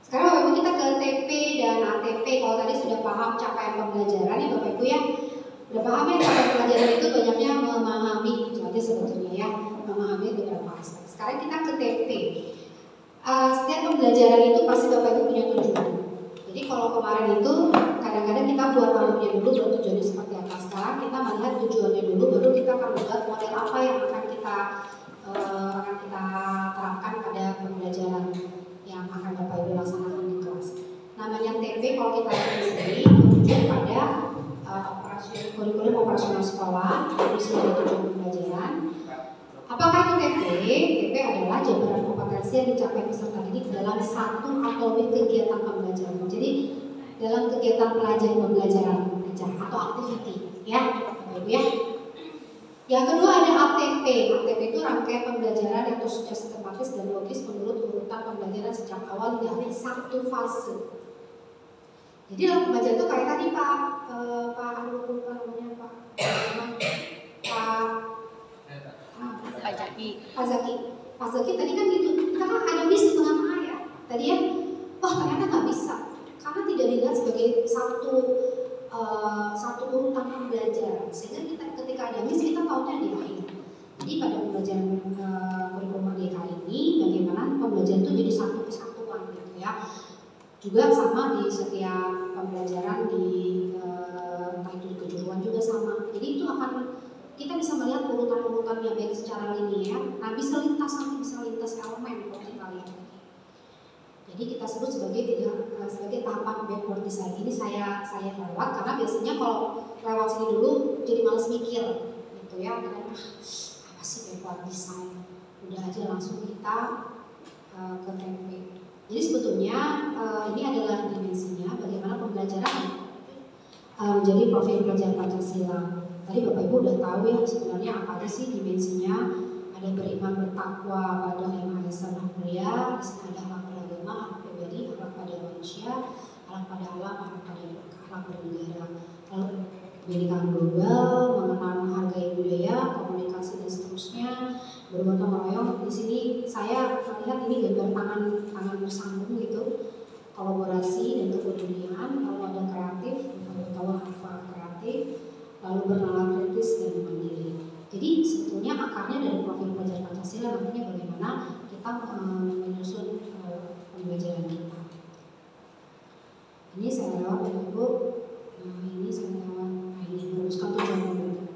Sekarang Bapak Ibu kita ke TP dan ATP. Kalau tadi sudah paham capaian pembelajaran ya Bapak Ibu ya. Udah paham ya capaian pembelajaran itu banyaknya memahami berarti sebetulnya ya, memahami beberapa aspek. Sekarang kita ke TP. Setiap pembelajaran itu pasti Bapak Ibu punya tujuan. Jadi kalau kemarin itu kadang-kadang kita buat tahunya dulu baru tujuannya seperti apa. Sekarang kita melihat tujuannya dulu, baru kita akan buat model apa yang akan kita terapkan pada pembelajaran yang akan Bapak Ibu laksanakan di kelas. Namanya TP kalau kita lihat di sini merujuk pada kurikulum operasional sekolah, di sini ada tujuan pembelajaran. Apakah itu TP? TP adalah jabaran kompetensi yang dicapai peserta didik dalam satu atau lebih kegiatan pembelajaran. Jadi dalam kegiatan pembelajaran atau activity, ya, Bapak Ibu ya. Yang kedua ada ATP. ATP itu rangkaian pembelajaran yang tersusun sistematis dan logis menurut urutan pembelajaran sejak awal dari satu fase. Jadi dalam pembelajaran itu kayak tadi Pak Zaki tadi kan gitu. Kita kan ada miss di tengah-tengah ya. Tadi ya, ternyata nggak bisa karena tidak dilihat sebagai satu urutan pembelajaran. Sehingga kita ketika ada miss kita tahunya di akhir. Jadi pada pembelajaran kurikulum Merdeka ini bagaimana pembelajaran itu jadi satu kesatuan gitu ya. Juga sama di setiap pembelajaran di entah itu kejuruan juga sama. Jadi itu akan kita bisa melihat urutan-urutannya baik secara linear, nah bisa lintas elemen kalau kita lihat. Jadi kita sebut sebagai tahapan backward design. Ini saya lewat karena biasanya kalau lewat sini dulu jadi males mikir gitu ya. Karena apa sih backward design? Udah aja langsung kita ke TP. Jadi sebetulnya ini adalah dimensinya bagaimana pembelajaran menjadi profil pelajar Pancasila. Tadi Bapak Ibu udah tahu ya sebenarnya apa aja sih dimensinya. Ada beriman bertakwa pada Yang Maha Esa dan Mulia, di sini ada akhlak beragama, akhlak pribadi, akhlak pada manusia, akhlak pada alam, akhlak pada akhlak bernegara. Lalu pendidikan global, mengenal menghargai budaya, komunikasi dan seterusnya, bergotong royong. Di sini saya melihat ini gambar tangan bersambung gitu, kolaborasi dan kepedulian. Lalu ada kreatif, tahu apa kreatif. Lalu bernalar kritis dan mandiri. Jadi sebetulnya akarnya dari profil pelajar Pancasila nantinya bagaimana kita menyusun pembelajaran kita. Ini saya lewat Bapak Ibu. Ini saya lewat. Ini merumuskan tujuan pembelajaran.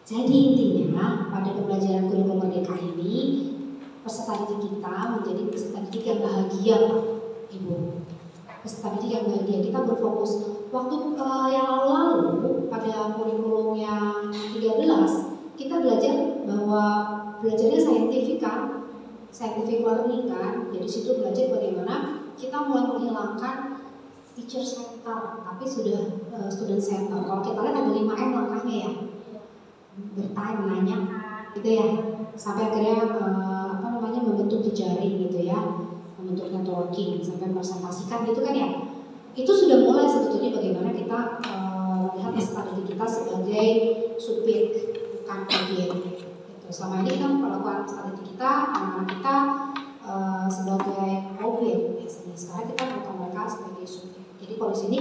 Jadi intinya pada pembelajaran kurikulum Merdeka ini peserta didik kita menjadi peserta didik yang bahagia, Pak Ibu. Peserta didik yang bahagia. Kita berfokus. Waktu yang lalu pada kurikulum yang 13 kita belajar bahwa belajarnya scientific learning kan. Jadi situ belajar bagaimana kita mulai menghilangkan teacher center tapi sudah student center. Kalau kita lihat ada 5M langkahnya ya, bertanya, menanyakan gitu ya, sampai akhirnya membentuk jejaring gitu ya, membentuk networking sampai presentasikan gitu kan ya. Itu sudah mulai sebetulnya bagaimana kita strategi kita sebagai supir, bukan bagian. Gitu. Selama ini kita melakukan strategi kita, anak-anak kita sebagai opir. Sekarang kita melakukan mereka sebagai supir. Jadi kalau di sini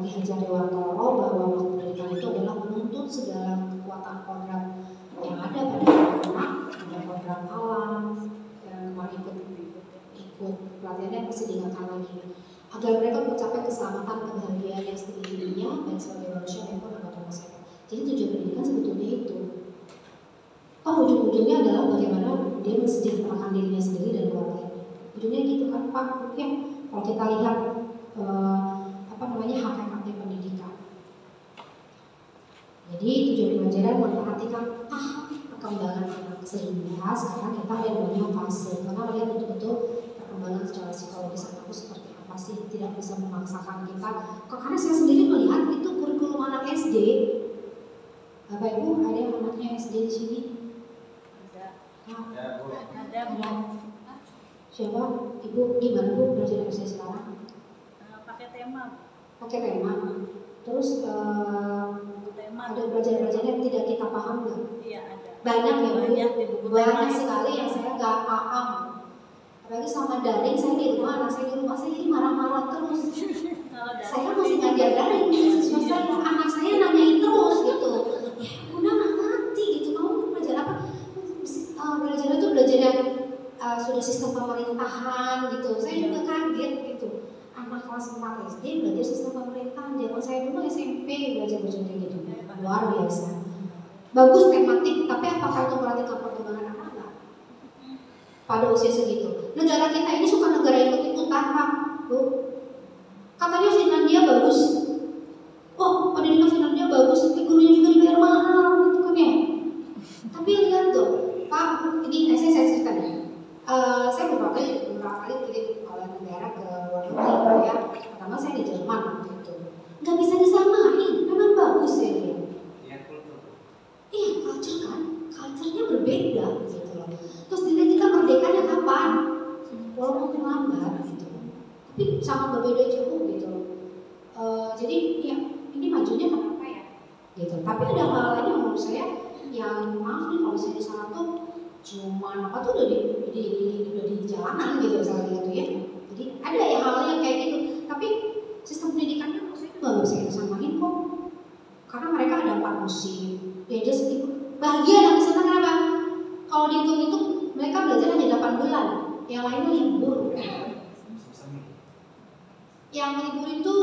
Ki Hajar Dewantoro bahwa waktu pendidikan itu adalah menuntut segala kekuatan program yang ada pada anak, ada program alam, yang kemarin ikut pelatihannya pasti diingatkan lagi agar mereka mencapai keselamatan kebahagiaan yang setinggi-tingginya baik sebagai manusia maupun anggota masyarakat. Jadi tujuan pendidikan sebetulnya itu. Ujung-ujungnya adalah bagaimana dia mensejahterakan dirinya sendiri dan keluarganya. Ujungnya gitu kan Pak. Ya, kalau kita lihat hakikat pendidikan. Jadi tujuan pembelajaran memperhatikan tahap perkembangan anak sehingga sekarang kita ada namanya fase. Karena melihat betul-betul perkembangan secara psikologis anakku seperti apa sih, tidak bisa memaksakan kita. Karena saya sendiri melihat itu kurikulum anak SD. Bapak Ibu ada yang anaknya SD di sini? Ada. Siapa? Ibu gimana Bu belajar SD sekarang? Pakai tema. Terus ada pelajaran-pelajaran yang tidak kita paham nggak? Iya ada. Banyak ya Bu. Banyak tema. sekali yang saya nggak paham. Apalagi sama daring, saya di rumah, anak saya di rumah saya jadi marah-marah terus. Saya masih ngajar daring, siswa saya, anak saya nanyain terus gitu. Ya udah nggak ngerti gitu, kamu belajar apa? Belajar itu belajar yang sudah sistem pemerintahan gitu. Saya juga kaget gitu. Anak kelas 4 SD belajar sistem pemerintahan. Zaman saya dulu SMP belajar kayak gitu. Luar biasa. Bagus tematik, tapi apakah itu perhatikan perkembangan anak? Pada usia segitu. Negara kita ini suka negara ikut-ikutan Pak, Bu. Katanya Finlandia bagus. Oh, pendidikan Finlandia bagus, tapi gurunya juga dibayar mahal, gitu kan ya. Tapi lihat tuh, Pak, ini saya cerita nih. Saya beberapa kali kirim oleh negara ke luar negeri ya. Pertama saya di Jerman waktu itu. Nggak bisa disamain, memang bagus ya dia. Iya, culture kan, culture-nya berbeda gitu loh. Terus dilihat kita merdekanya kapan? Walaupun lambat gitu. Tapi sangat berbeda jauh gitu. Jadi ya ini majunya kenapa ya? Gitu. Tapi ada hal lain yang menurut saya yang maaf nih kalau saya di sana tuh cuma apa tuh udah di jalanan gitu misalnya gitu ya. Jadi ada ya hal yang kayak gitu. Tapi sistem pendidikannya menurut saya nggak bisa kita samain kok. Karena mereka ada 4 musim. Ya just bahagia anak sana kenapa? Kalau dihitung-hitung mereka belajar hanya 8 bulan. Yang lainnya libur. Yang libur itu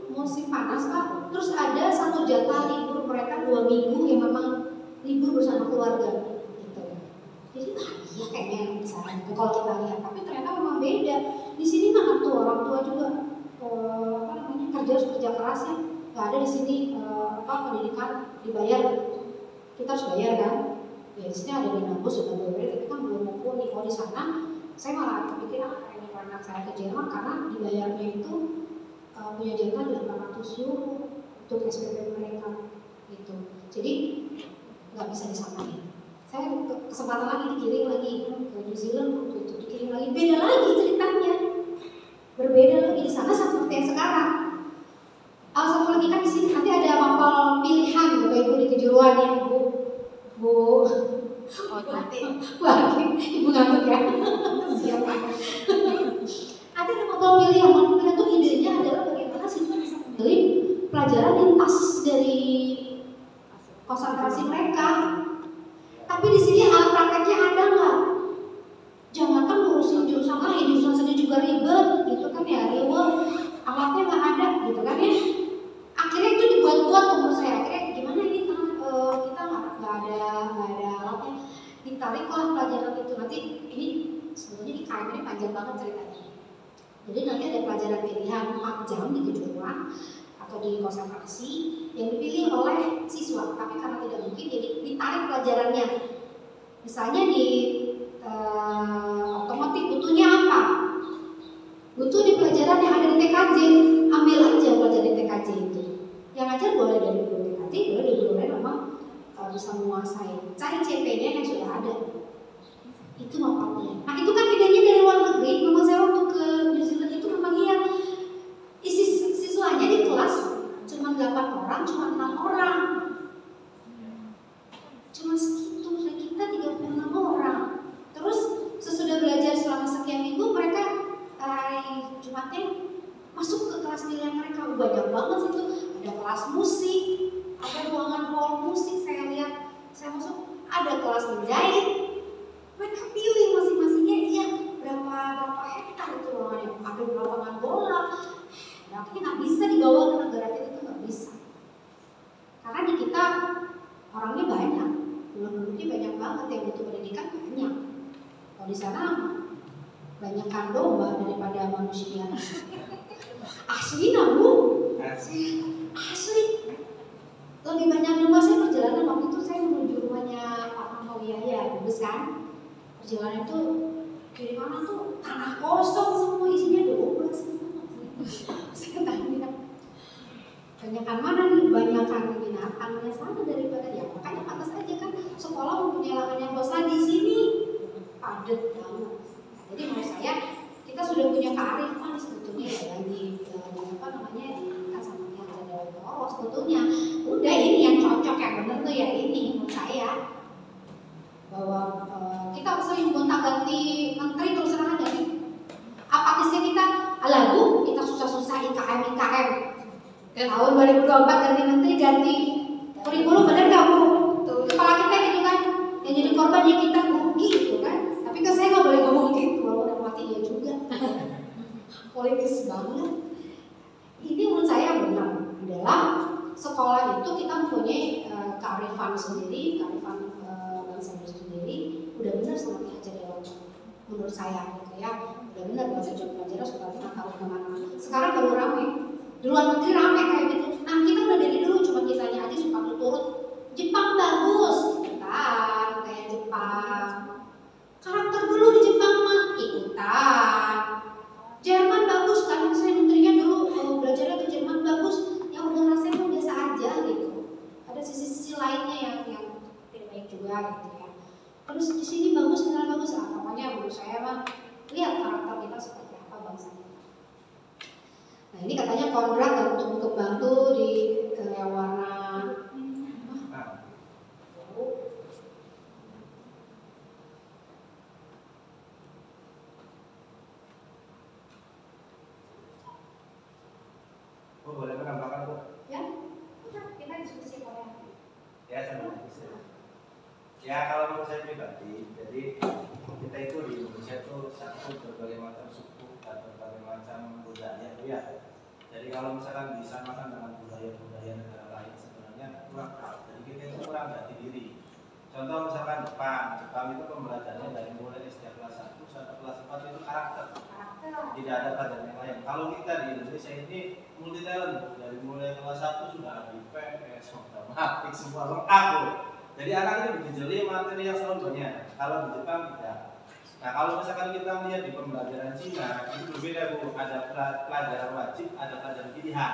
musim panas Pak. Terus ada 1 jatah libur mereka 2 minggu yang memang libur bersama keluarga. Gitu. Jadi bahagia kayaknya misalnya itu kalau kita lihat. Tapi ternyata memang beda. Di sini mah tuh orang tua juga kerja harus kerja keras ya. Gak ada di sini pendidikan dibayar. Kita harus bayar kan. Ya di sini ada dana bos sudah bayar, tapi kan belum mumpuni. Kalau di sana saya malah kepikir ini anak saya ke Jerman karena dibayarnya itu punya jatah 800 euro untuk SPP mereka gitu. Jadi nggak bisa disamain. Saya kesempatan lagi dikirim lagi ke New Zealand waktu itu dikirim lagi beda lagi ceritanya, berbeda lagi di sana seperti yang sekarang. Satu lagi kan di sini nanti ada mapel pilihan Bapak Ibu di kejuruan ya Bu. Oh nanti Ibu ngantuk ya. Siapa? Nanti ada mapel pilihan. Mapel pilihan itu idenya adalah bagaimana siswa bisa memilih pelajaran lintas dari konsentrasi mereka. Tapi di sini alat prakteknya ada nggak? Jangankan ngurusin jurusan lain, jurusan sendiri juga ribet, gitu kan ya, ribet. Alatnya nggak ada, gitu kan ya. Akhirnya itu dibuat-buat menurut saya. Akhirnya gimana ini kita nggak ada alatnya. Ditariklah pelajaran itu. Nanti ini sebetulnya di KM ini panjang banget ceritanya. Jadi nanti ada pelajaran pilihan 4 jam di kejuruan atau di konsentrasi yang dipilih oleh siswa, tapi karena tidak mungkin jadi ditarik pelajarannya. Misalnya di otomotif butuhnya apa? Butuh di pelajaran yang ada di TKJ, ambil aja pelajaran di TKJ itu. Yang ajar boleh dari guru TKJ, boleh dari guru lain memang bisa menguasai. Cari CP-nya yang sudah ada. Itu manfaatnya. Nah itu kan idenya dari luar negeri. Memang saya waktu ke New Zealand itu memang iya isi siswanya di kelas cuma 8 orang, banyak banget situ. Ada kelas musik, ada ruangan hall musik saya lihat. Saya masuk, ada kelas menjahit. Mereka pilih masing-masingnya dia berapa hektar itu ruangannya. Ada lapangan bola. Tapi nggak bisa dibawa ke negara kita, itu nggak bisa. Karena di kita orangnya banyak, penduduknya banyak banget yang butuh pendidikan banyak. Kalau di sana banyakkan domba daripada manusia. Asli Bu, asli. Lebih banyak domba. Saya perjalanan waktu itu saya menuju rumahnya Pak Mahmawiyah ya, bagus kan? Perjalanan itu kiri kanan tuh tanah kosong semua, isinya domba semua. Saya tanya, banyakan mana nih? Banyakan binatangnya sana daripada ya. Makanya pantas aja kan sekolah mempunyai lahan yang besar di sini, padat banget. Jadi menurut saya kita sudah punya kearifan sebetulnya ya di apa namanya kan sama yang ada poros sebetulnya. Udah ini yang cocok yang benar tuh ya ini menurut saya bahwa kita sering gonta-ganti menteri terus terang aja nih. Apatisnya kita, lagu kita susah-susah IKM tahun 2024 ganti menteri ganti kurikulum, benar nggak Bu? Tuh kepala kita gitu kan, yang jadi korban ya kita gitu kan. Tapi kan saya nggak boleh ngomong gitu, walaupun udah mati ya juga. Politis banget. Ini menurut saya benar adalah sekolah itu kita mempunyai kearifan sendiri, kearifan bangsa sendiri. Udah benar sama diajar ya menurut saya gitu ya. Udah benar bahwa pelajaran sudah 5 tahun kemana. Sekarang baru rame. Di luar negeri rame kayak gitu. Nah kita udah dari dulu cuma kitanya aja suka turut. Jepang bagus, ikutan kayak Jepang. Karakter dulu di Jepang mah ikutan. Jerman bagus kan, saya menterinya dulu belajarnya ke Jerman bagus. Yang udah rasanya biasa aja gitu. Ada sisi-sisi lainnya yang tidak baik juga gitu ya. Terus di sini bagus, kenal bagus lah. Pokoknya menurut saya mah lihat karakter kita seperti apa bangsanya. Nah ini katanya kontrak dan tumbuh kembang tuh di yang warna boleh menambahkan Bu? ya, kita diskusi Korea. Ya, sama diskusi. Ya kalau menurut saya pribadi, jadi kita itu di Indonesia itu satu berbagai macam suku dan berbagai macam budaya ya. Jadi kalau misalkan disamakan dengan budaya-budaya negara lain sebenarnya kurang pas. Jadi kita itu kurang jati diri. Contoh misalkan Jepang itu pembelajarannya dari mulai SD kelas 1 sampai kelas 4 itu karakter. Tidak ada pelajaran yang lain. Kalau kita di Indonesia ini multi talent, dari mulai kelas 1 sudah ada IPS, matematik, semua lengkap. Jadi anak ini dijeli materi yang selalu banyak. Kalau di Jepang tidak. Nah kalau misalkan kita melihat di pembelajaran Cina itu berbeda Bu. Ada pelajaran wajib, ada pelajaran pilihan.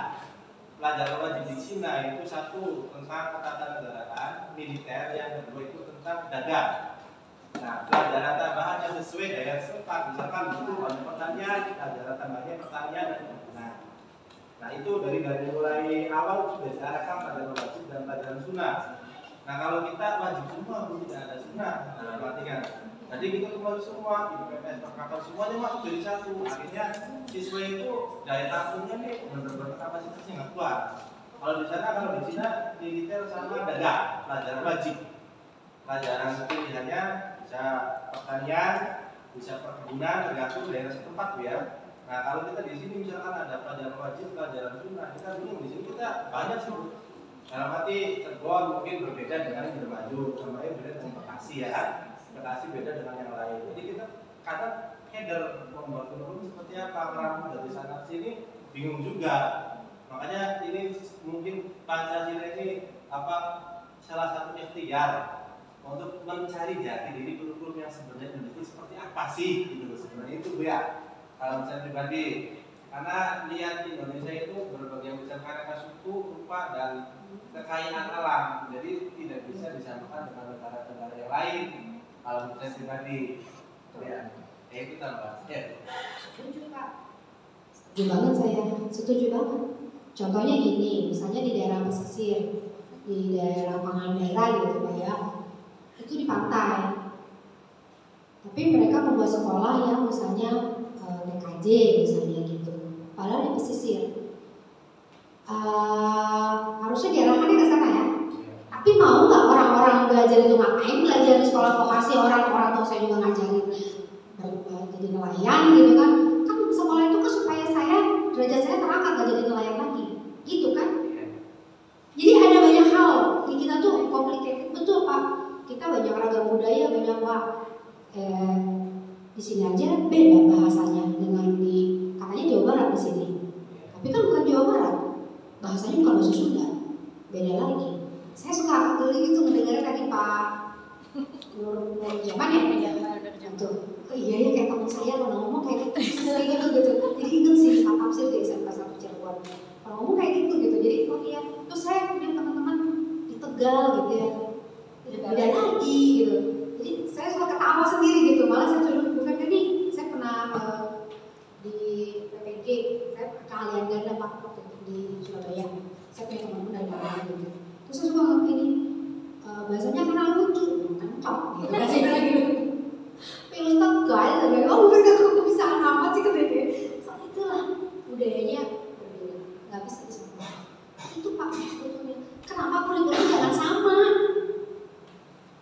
Pelajaran wajib di Cina itu satu tentang ketatanegaraan, militer, yang kedua itu tentang dagang. Nah, pelajaran tambahan yang sesuai dengan setempat, misalkan itu banyak pertanyaan, pelajaran tambahnya pertanyaan dan penggunaan. Nah, itu dari mulai awal sudah diarahkan pelajaran wajib dan pelajaran sunnah. Nah, kalau kita wajib semua, tidak ada sunnah. Nah, perhatikan. Jadi kita kembali semua, IPS, perkataan semuanya masuk dari satu. Akhirnya siswa itu daya tampungnya nih benar-benar kapasitasnya nggak kuat. Kalau di sana, kalau di Cina, militer sama dagang, pelajaran wajib. Pelajaran pilihannya bisa pertanian, bisa perkebunan, tergantung daerah setempat ya. Nah kalau kita di sini misalkan ada pelajaran wajib, pelajaran sunnah, kita bingung di sini kita banyak sih. Dalam arti Cirebon mungkin berbeda dengan yang Indramayu, sama beda dengan Bekasi ya. Bekasi beda dengan yang lain. Jadi kita kadang header membuat kurikulum seperti apa, meramu dari sana ke sini bingung juga. Makanya ini mungkin Pancasila ini salah satu ikhtiar untuk mencari jati diri kurikulum yang sebenarnya menjadi seperti apa sih gitu sebenarnya itu Bu ya. Kalau saya pribadi, karena lihat Indonesia itu berbagai macam aneka suku, rupa dan kekayaan alam, jadi tidak bisa disamakan dengan negara-negara yang lain. Kalau saya pribadi, ya itu tambah. Setuju Pak. Setuju banget saya, setuju banget. Contohnya gini, misalnya di daerah pesisir, di daerah Pangandaran gitu Pak ya. Itu di pantai, tapi mereka membuat sekolah yang misalnya TKJ misalnya gitu, padahal di pesisir. belajar itu ngapain, belajar di sekolah vokasi orang tua saya juga ngajarin jadi nelayan gitu kan sekolah itu kan supaya derajat saya terangkat gak jadi nelayan lagi gitu kan. Jadi ada banyak hal di kita tuh complicated, betul Pak, kita banyak ragam budaya, banyak Pak. Di sini aja beda bahasanya dengan di katanya Jawa Barat di sini, tapi kan bukan Jawa Barat, bahasanya bukan bahasa Sunda, beda lagi. Saya suka geli gitu mendengar tadi Pak Nur Jaman ya, tuh. Oh iya ya kayak teman saya kalau ngomong kayak gitu, jadi inget sih Pak Tafsir di SMP 1 Cirebon, kalau ngomong kayak gitu. Jadi oh iya, terus saya punya teman-teman di Tegal gitu ya, beda lagi gitu. Jadi saya suka ketawa sendiri gitu, malah saya dulu bukan nih, saya pernah di PPG, saya keahlian ganda Pak waktu itu di Surabaya, saya punya teman-teman dari mana gitu. Terus saya suka ngomong ini, bahasanya karena lucu, kencok gitu kan saya bilang gitu. Pilus Tegal, oh udah kok bisa amat sih katanya. Soal itulah budayanya berbeda, nggak bisa disamakan. Itu Pak, kenapa kurikulum jangan sama?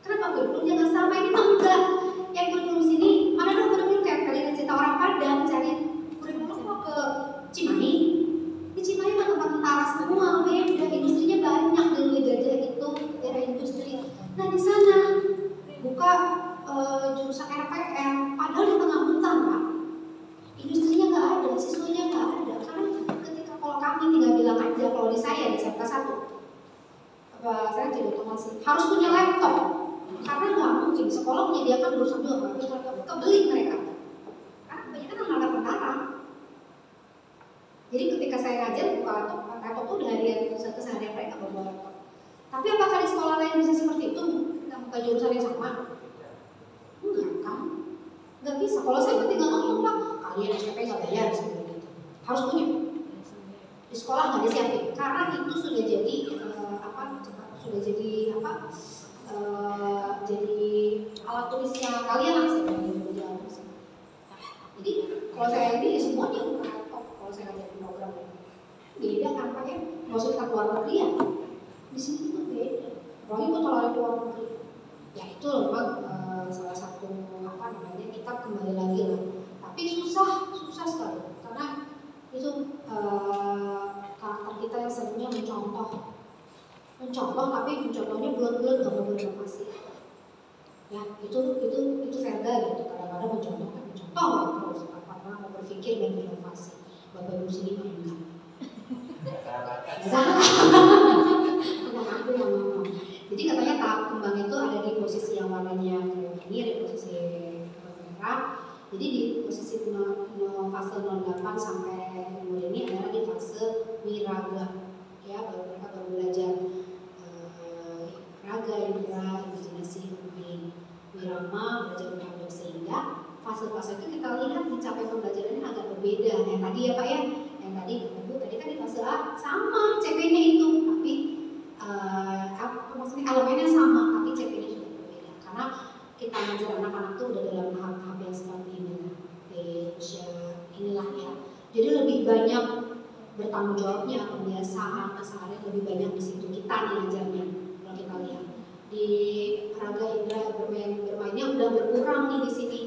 Kenapa kurikulum jangan sama? Ini tuh enggak. Yang kurikulum sini, mana dong kurikulum kayak tadi cerita orang Padang cari kurikulum kok ke Cimahi. Di Cimahi mah tempat tentara semua, beda. Industrinya banyak dari Gajah itu, daerah industri. Nah di sana buka jurusan RPM, padahal di tengah hutan Pak. Industrinya nggak ada, siswanya nggak ada. Karena ketika kalau kami tinggal bilang aja, kalau di saya di SMK 1, saya jadi otomasi harus punya laptop. Karena nggak mungkin sekolah menyediakan jurusan juga nggak punya laptop, kebeli mereka. Karena kebanyakan anak-anak tentara. Jadi ketika saya ngajar buka laptop tuh dari keseharian mereka bawa laptop. Tapi apakah di sekolah lain bisa seperti itu? Kita buka jurusan yang sama? Enggak kan? Enggak bisa. Kalau saya tinggal ngomong Pak, kalian SPP nggak bayar sebenarnya gitu. Harus punya. Di sekolah nggak disiapin karena itu sudah jadi jadi alat tulisnya kalian lah sebenarnya. Jadi kalau saya ini semuanya bukan laptop. Kalau saya ngajarin program beda kan Pak ya. Maksud kita keluar negeri ya. Di sini juga beda. Apalagi kalau orang luar negeri. Ya itu memang salah satu kita kembali lagi lah. Tapi susah sekali karena itu karakter kita yang sebenarnya mencontoh tapi mencontohnya bulat-bulat nggak mau berinovasi. Ya itu Verda gitu, kadang-kadang mencontoh terus karena mau berpikir dan berinovasi. Bapak Ibu sini mah enggak. Aku yang ngomong. Jadi katanya tahap kembang itu ada di posisi yang warnanya ini, ada di posisi merah. Jadi di posisi fase 08 sampai umur ini adalah di fase wiraga. Ya, mereka baru belajar raga, indra, imajinasi, mimpi, wirama, belajar menghadapi, sehingga fase-fase itu kita lihat mencapai pembelajarannya agak berbeda. Yang tadi ya Pak ya, yang tadi kan di fase A sama CP-nya itu, tapi maksudnya elemennya sama, tapi CP-nya sudah berbeda. Karena kita ngajar anak-anak tuh udah dalam tahap-tahap yang seperti ini di usia inilah ya. Jadi lebih banyak bertanggung jawabnya, kebiasaan keseharian lebih banyak di situ kita nih ngajarnya. Kalau kita lihat di raga indra bermainnya udah berkurang nih di sini,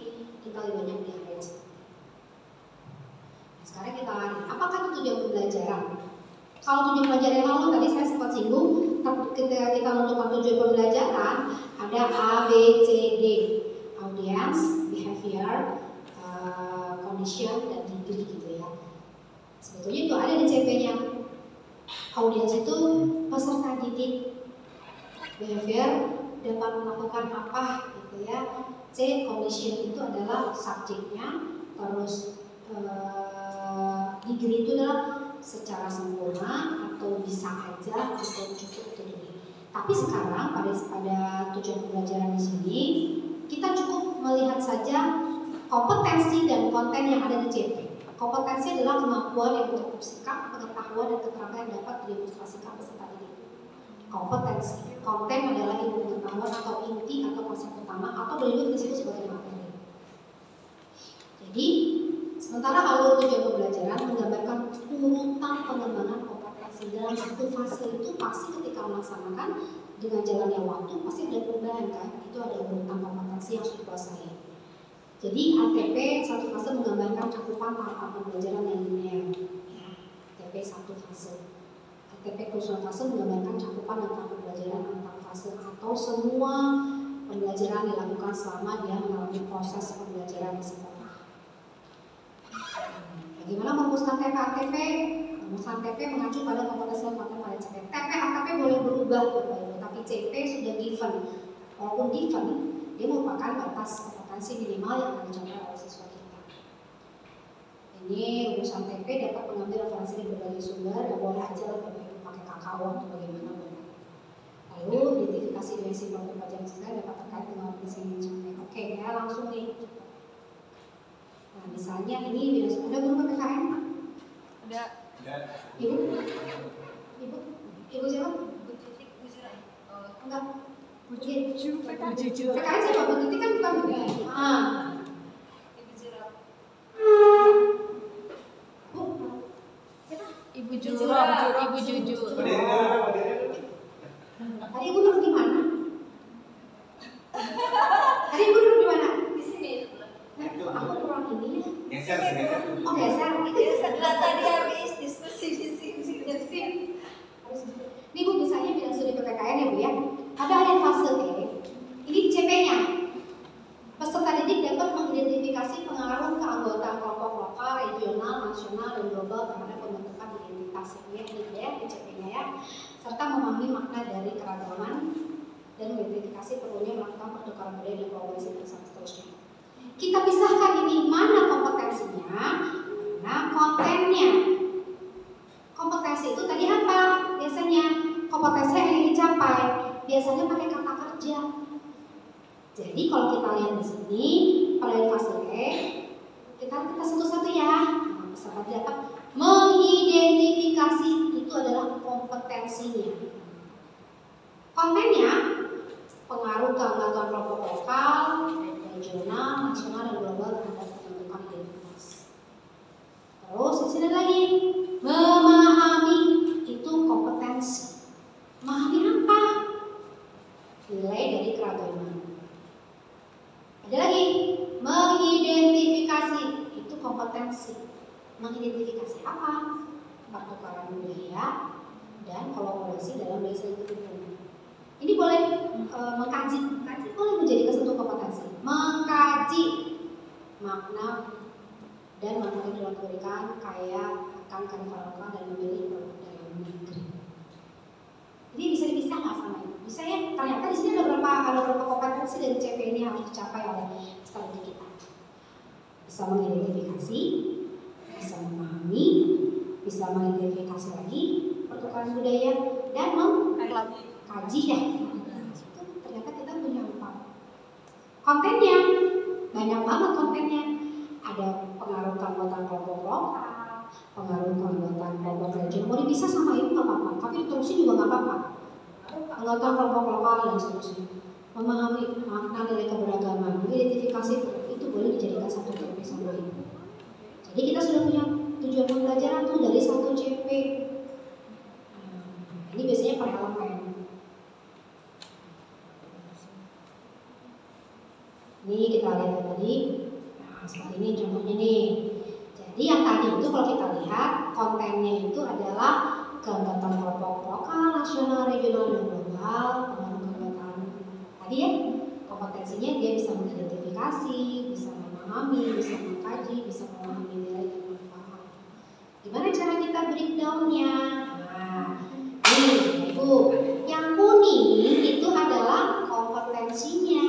kita lebih banyak di arrange. Nah, sekarang kita apakah itu tujuan pembelajaran? Kalau tujuan pembelajaran yang lalu tadi saya sempat singgung, ketika kita menentukan tujuan pembelajaran ada A, B, C, D, audience, behavior, condition, dan degree gitu ya. Sebetulnya itu ada di CP-nya. Audience itu peserta didik, behavior dapat melakukan apa gitu ya. C, condition itu adalah subjeknya, terus degree itu adalah secara sempurna atau bisa aja atau cukup itu. Tapi sekarang pada tujuan pembelajaran di sini kita cukup melihat saja kompetensi dan konten yang ada di CP. Kompetensi adalah kemampuan yang mencakup sikap, pengetahuan, dan keterampilan yang dapat didemonstrasikan peserta didik. Kompetensi, konten adalah ilmu pengetahuan atau inti atau konsep utama atau boleh juga disebut sebagai materi. Jadi sementara alur tujuan pembelajaran menggambarkan urutan pengembangan kompetensi fase. Dalam satu fase itu pasti ketika melaksanakan dengan jalannya waktu pasti ada perubahan kan. Itu ada urutan kompetensi yang harus dikuasai. Jadi ATP satu fase menggambarkan cakupan tahapan pembelajaran yang linear. Ya, ATP satu fase. ATP keseluruhan fase menggambarkan cakupan dan tahap pembelajaran antar fase atau semua pembelajaran dilakukan selama dia mengalami proses pembelajaran di sekolah. Bagaimana merumuskan TP ATP? Merumuskan TP mengacu pada kompetensi dan materi pada CP. TP ATP boleh berubah, tapi CP sudah given. Walaupun given, dia merupakan batas kompetensi minimal yang akan dicapai oleh siswa kita. Ini rumusan TP dapat mengambil referensi dari berbagai sumber, ya boleh aja lah pakai kakao atau bagaimana boleh. Lalu identifikasi dimensi kelompok pelajaran siswa dapat terkait dengan definisi yang dicapai. Oke, ya langsung nih. Nah, misalnya ini ada guru PPKN Pak? Ada. Ibu siapa? Enggak. Bu Cucu. PPKN siapa? Bu Tuti kan bukan PPKN. Ibu Jurong. Ibu Jujur. Tadi ibu duduk di mana? Tadi ibu duduk di mana? Di sini. Aku kurang ini ya. Geser. Oh geser. Setelah tadi habis diskusi di sini. Ini Bu misalnya bilang studi PPKN ya Bu ya. Ada yang fase T. Ini CP-nya. Peserta didik dapat mengidentifikasi pengaruh keanggotaan kelompok lokal, regional, nasional, dan global terhadap pembentukan identitas ya, di CP-nya ya. Serta memahami makna dari keragaman dan mengidentifikasi perlunya melakukan pertukaran budaya dan kolaborasi dan seterusnya. Kita pisahkan ini mana kompetensinya, mana kontennya. Kompetensi itu tadi apa? Biasanya kompetensi yang ingin dicapai biasanya pakai kata kerja. Jadi kalau kita lihat di sini pada fase E, kita satu-satu ya. Peserta dapat mengidentifikasi itu adalah kompetensinya. Kontennya pengaruh keanggotaan kelompok lokal, regional, nasional, dan global terhadap pembentukan identitas. Terus di sini lagi memahami itu kompetensi. Memahami apa? Nilai dari keragaman. Ada lagi mengidentifikasi itu kompetensi. Mengidentifikasi apa? Pertukaran budaya dan kolaborasi dalam bahasa lingkungan. Ini boleh mengkaji boleh menjadi satu kompetensi. Mengkaji makna dan materi dalam pendidikan kaya akan kearifan lokal dan memilih produk dalam negeri. Jadi bisa dipisah nggak sama ini? Bisa ya. Ternyata di sini ada beberapa kompetensi dari CP ini yang harus dicapai oleh peserta didik kita. Bisa mengidentifikasi, bisa memahami, bisa mengidentifikasi lagi pertukaran budaya dan mengkaji ya. Itu ternyata kita punya 4. Kontennya banyak banget kontennya. Ada pengaruh keanggotaan kelompok lokal, pengaruh keanggotaan kelompok regional. Mau dipisah sama itu nggak apa-apa, tapi diterusin juga nggak apa-apa. Anggota kelompok lokal dan seterusnya. Memahami makna dari keberagaman, mengidentifikasi itu boleh dijadikan satu CP sama ini. Jadi kita sudah punya tujuan pembelajaran tuh dari satu CP. Ini biasanya per elemen. Ini kita lihat tadi. Nah, seperti ini contohnya nih. Jadi yang tadi itu kalau kita lihat kontennya itu adalah keanggotaan kelompok lokal, nasional, regional, dan global. Keanggotaan tadi ya, kompetensinya dia bisa mengidentifikasi, bisa memahami, bisa mengkaji, bisa memahami nilai dan manfaat. Gimana cara kita breakdown-nya? Nah, ini Ibu, yang kuning itu adalah kompetensinya,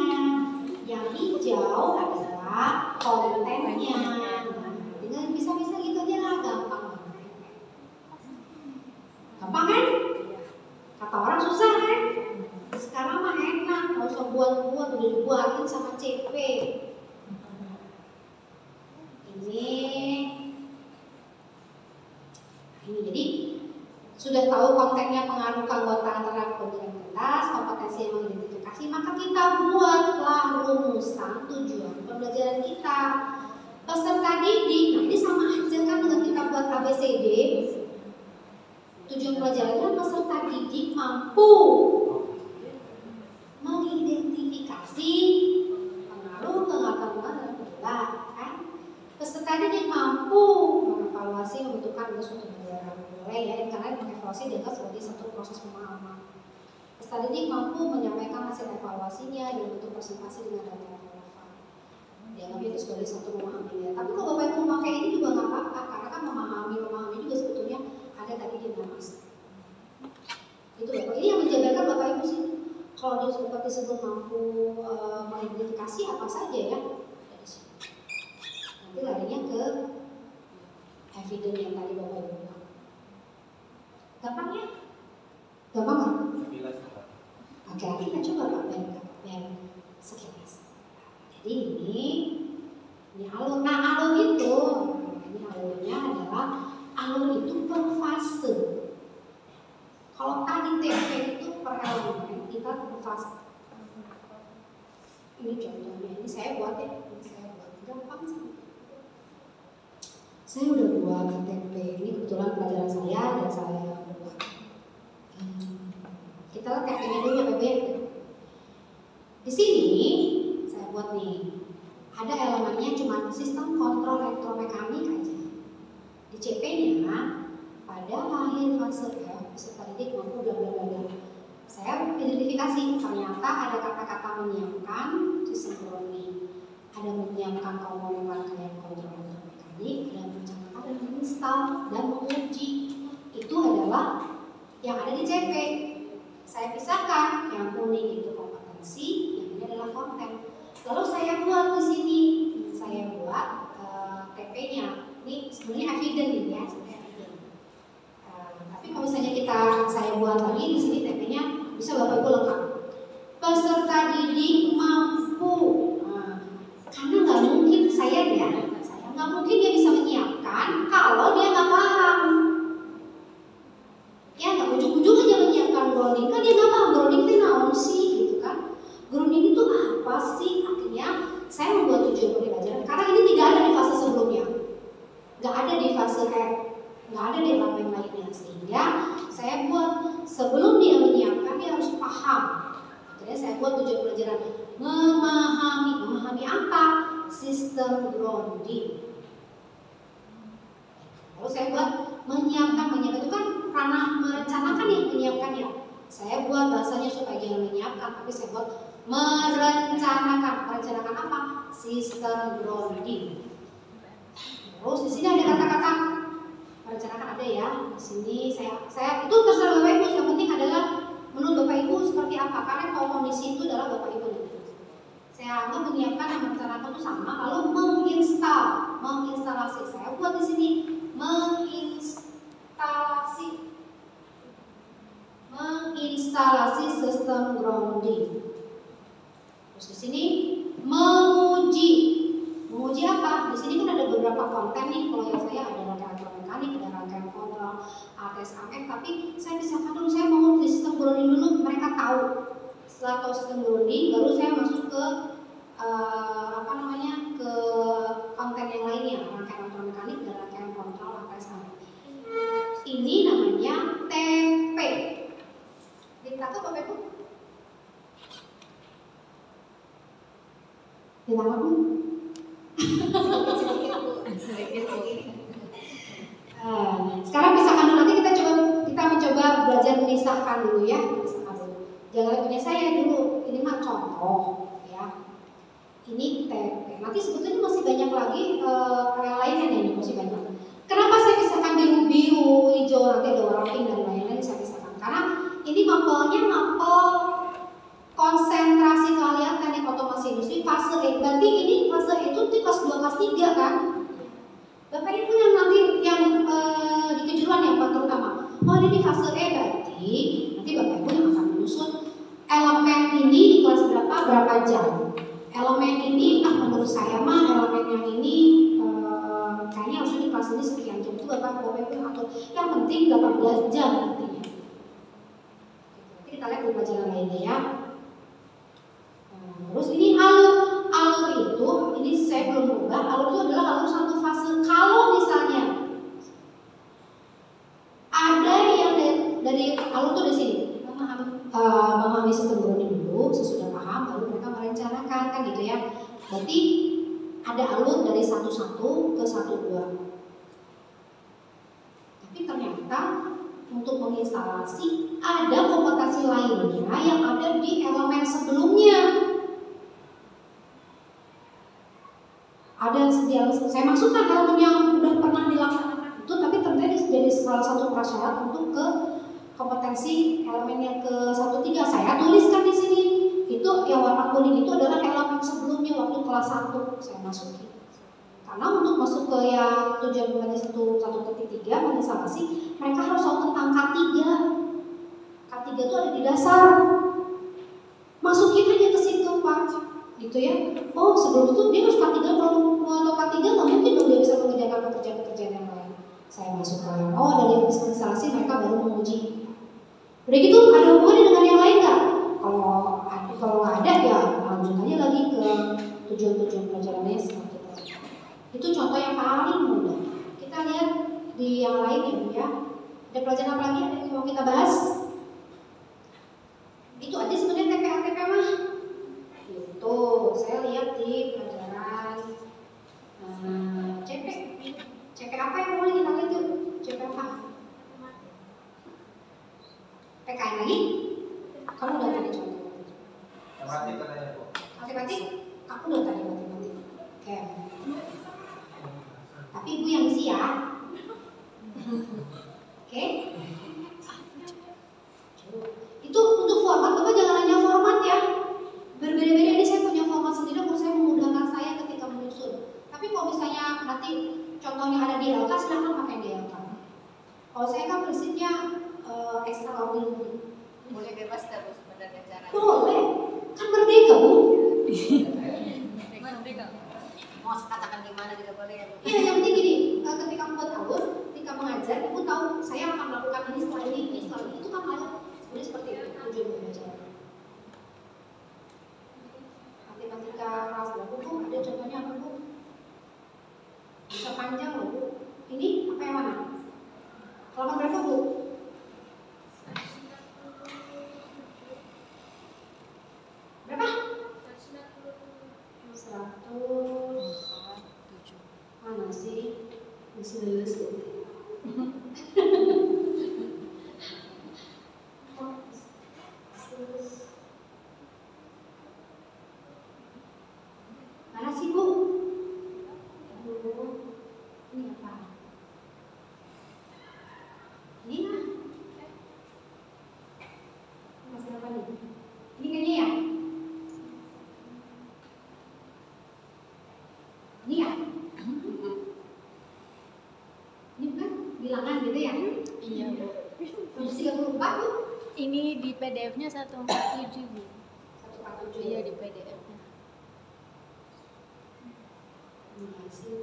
yang hijau adalah kontennya. Dengan bisa-bisa gitu aja lah, gampang. Gampang kan? Kata orang susah kan? Sekarang mah enak, nggak usah buat-buat, udah dibuatin sama CP. Ini jadi sudah tahu kontennya, pengaruh keanggotaan terhadap pembelajaran kelas, kompetensi yang mengidentifikasi, maka kita buatlah rumusan tujuan pembelajaran kita. Peserta didik, nah ini sama aja kan dengan kita buat ABCD. Tujuan pelajarannya peserta didik mampu mengidentifikasi pengaruh pengetahuan dan pengetahuan, kan? Peserta didik mampu mengevaluasi membentukkan suatu negara, boleh ya, karena mengevaluasi dianggap sebagai satu proses pemahaman. Peserta didik mampu menyampaikan hasil evaluasinya dalam bentuk presentasi dengan data yang relevan. Dianggap itu sebagai satu memahami ya. Tapi kalau Bapak Ibu memakai ini juga nggak apa-apa, karena kan memahami juga sebetulnya ada tadi di dalam mas. Itu Bapak, ini yang menjabarkan Bapak Ibu sih. Kalau dia seperti disebut mampu mengidentifikasi apa saja ya dari sini. Nanti larinya ke evidence yang tadi Bapak Ibu bilang. Gampang ya? Gampang kan? Oke, kita coba Pak biar sekilas. Jadi ini alur. Nah alur itu, ini alurnya adalah alur itu per fase. Kalau tadi TP itu per elemen, kita per fase. Ini contohnya, ini saya buat ya, ini saya buat gampang sih. Saya udah buat KTP, ini kebetulan pelajaran saya dan saya buat. Kita lihat KTP-nya dulu ya Bebe. Di sini saya buat nih, ada elemennya cuma sistem kontrol elektromekanik aja. Di CP-nya pada akhir fase ya, peserta didik mampu bla bla bla. Saya identifikasi ternyata ada kata-kata menyiapkan sinkronis, ada menyiapkan komponen rangkaian kontrol elektromekanik, ada mencatat dan menginstal dan menguji. Itu adalah yang ada di CP. Saya pisahkan, yang kuning itu kompetensi, yang ini adalah konten. Lalu saya buat di sini, saya buat TP-nya. Ini sebenarnya evidence ini ya, tapi kalau misalnya saya buat lagi di sini TP-nya bisa Bapak Ibu lengkap. Peserta didik mampu, karena nggak mungkin saya nggak mungkin dia bisa menyiapkan kalau dia nggak paham. Ya nggak ujung-ujung aja menyiapkan grounding, kan dia nggak paham grounding itu naon sih gitu kan? Grounding itu apa sih? Akhirnya saya membuat tujuan pembelajaran karena ini tidak ada di fase sebelumnya, nggak ada di fase nggak ada di elemen lainnya, sehingga saya buat sebelum dia menyiapkan dia harus paham. Akhirnya saya buat tujuan pelajaran memahami apa? Sistem grounding. Lalu saya buat menyiapkan itu kan ranah merencanakan yang menyiapkannya. Saya buat bahasanya supaya jangan menyiapkan, tapi saya buat merencanakan apa? Sistem grounding. Terus di sini ada kata-kata merencanakan ada ya. Di sini saya itu terserah Bapak Ibu. Yang penting adalah menurut Bapak Ibu seperti apa. Karena kondisi itu adalah Bapak Ibu. Saya anggap menyiapkan dan merencanakan itu sama. Lalu menginstalasi. Saya buat di sini menginstalasi sistem grounding. Terus di sini menguji apa? Di sini kan ada beberapa konten nih. Kalau yang saya ada rangkaian elektromekanik, ada rangkaian kontrol, ATS, AMF. Tapi saya pisahkan dulu. Saya mau di sistem grounding dulu. Mereka tahu. Setelah tahu sistem grounding, baru saya masuk ke ke konten yang lainnya, rangkaian elektromekanik dan rangkaian kontrol ATS, AMF. Ini namanya TP. Ditangkap Bapak Ibu? Ditangkap Bu? Sekarang pisahkan dulu, nanti kita mencoba belajar memisahkan dulu ya. Jangan punya saya dulu, ini mah contoh ya. Ini TP. Nanti sebetulnya masih banyak lagi yang lainnya nih, masih banyak. Kenapa saya pisahkan biru, hijau, nanti ada warna pink dan lain-lain saya pisahkan? Karena ini mapelnya mapel konsentrasi kalian teknik otomasi industri fase E. Berarti ini fase E itu kelas 2, kelas 3 kan? Bapak Ibu yang nanti di kejuruan yang terutama. Oh ini di fase E berarti nanti Bapak Ibu yang akan menyusun elemen ini di kelas berapa jam. Elemen ini menurut saya mah elemen yang ini kayaknya harusnya di kelas ini sekian jam itu Bapak Ibu yang atur. Yang penting 18 jam nantinya. Kita lihat di pelajaran lainnya ya. Terus ini alur itu, ini saya belum berubah. Alur itu adalah alur satu fase. Kalau misalnya ada yang dari dari alur tuh di sini. Memahami sistem grounding dulu, sesudah paham baru mereka merencanakan kan gitu ya. Berarti ada alur dari 11 ke 12. Tapi ternyata untuk menginstalasi ada kompetensi lainnya yang ada di elemen sebelumnya. Ada saya masukkan elemen yang udah pernah dilaksanakan itu, tapi ternyata jadi salah satu prasyarat untuk ke kompetensi elemen yang ke-13. Saya tuliskan di sini. Itu yang warna kuning itu adalah elemen sebelumnya waktu kelas 1 saya masukin. Karena untuk masuk ke yang tujuan kompetensi 1.3 menginstalasi, mereka harus tahu tentang K3. K3 itu ada di dasar. Masukin aja ke situ, Pak. Gitu ya. Oh, sebelum itu dia harus K3, kalau mau tahu K3 nggak mungkin dong dia bisa mengerjakan pekerjaan-pekerjaan yang lain. Saya masukkan. Oh, dari instalasi mereka baru menguji. Udah gitu ada hubungannya dengan yang lain nggak? Kalau nggak ada ya lanjut aja lagi ke tujuan-tujuan pelajarannya seperti itu. Itu contoh yang paling mudah. Kita lihat di yang lain ya Bu ya. Ada pelajaran apa lagi yang mau kita bahas? Itu aja sebenarnya TPA mah. Itu saya lihat di pelajaran CP apa yang boleh kita lihat yuk? CP apa? PKN lagi? Kamu udah tadi contoh. Matematik? Aku udah tadi matematik. Oke. Tapi Ibu yang isi ya. Oke. Itu untuk format, Bapak jangan hanya format ya. Berbeda-beda, ini saya punya format sendiri untuk saya memudahkan saya ketika menyusun. Tapi kalau misalnya nanti contohnya ada di LK, silahkan pakai di LK. Kalau saya kan prinsipnya extraordinary. Boleh bebas terus sebenarnya caranya. Boleh, kan merdeka Bu. Merdeka. Mau katakan gimana juga boleh ya Bu. Iya, yang penting gini, ketika membuat alur, ketika mengajar, Ibu tahu saya akan melakukan ini setelah ini, setelah ini. Itu kan alur sebenarnya seperti itu tujuan belajar. Matematika kelas berapa Bu? Ada contohnya apa Bu? Bisa panjang loh Bu. Ini apa yang mana? Halaman berapa Bu? Berapa? 100. Mana sih? Bisnis. Mana sih Bu? Ini apa? Ini lah. Masih apa nih? Ini kayaknya ya? Ini ya? Ini bukan bilangan gitu ya? Iya Bu. 134 Bu? Ini di PDF-nya 147 Bu. 147. Iya di PDF-nya. Ini sih.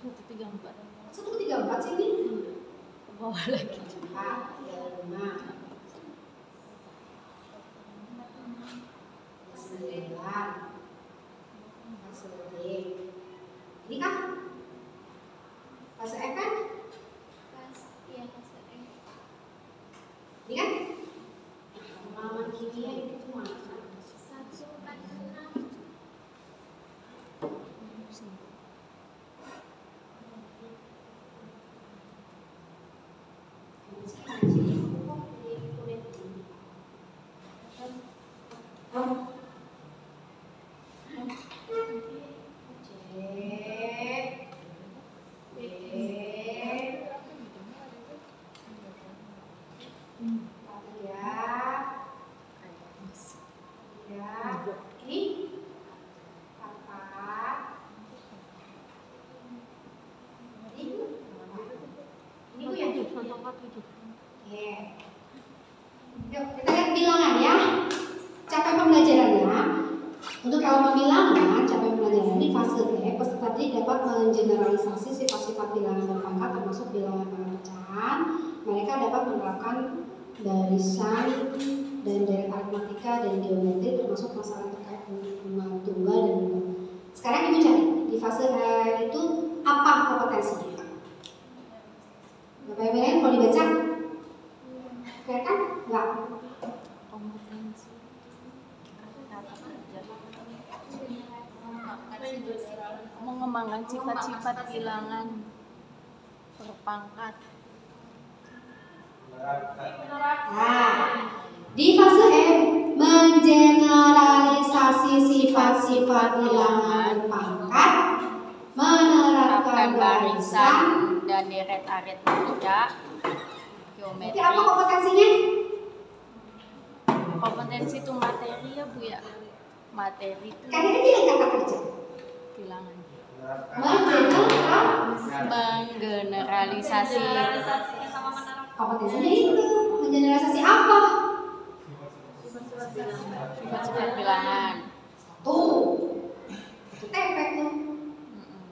Satu 34. 134 sini. Ke bawah lagi. 4, 5, 9, ini kah? Fase F kan? Iya, fase F. Ini kan? Pengalaman kimia itu cuma 146. Yuk, kita lihat bilangan ya. Capaian pembelajarannya. Untuk elemen bilangan, capaian pembelajaran di fase E, peserta didik dapat mengeneralisasi sifat-sifat bilangan berpangkat termasuk bilangan pecahan. Mereka dapat menerapkan barisan dan dari aritmatika dan geometri, termasuk masalah terkait hubungan tunggal dan hubungan. Sekarang ibu cari di fase itu apa kompetensinya? Bapak Ibu lain kalau dibaca, kelihatan nggak? Kompetensi mengembangkan sifat-sifat bilangan berpangkat. Nah, di fase M mengeneralisasi sifat-sifat bilangan berpangkat, menerapkan barisan. Dan deret aritmatika, Jadi geometri. apa kompetensinya? Kompetensi itu materi ya Bu ya. Materi itu Kan ini dia kata kerja. bilangan. Mengeneralisasi. Menggeneralisasi Kompetensinya itu mengeneralisasi apa? sifat-sifat bilangan. Tuh, itu tepek tuh. Mm-mm.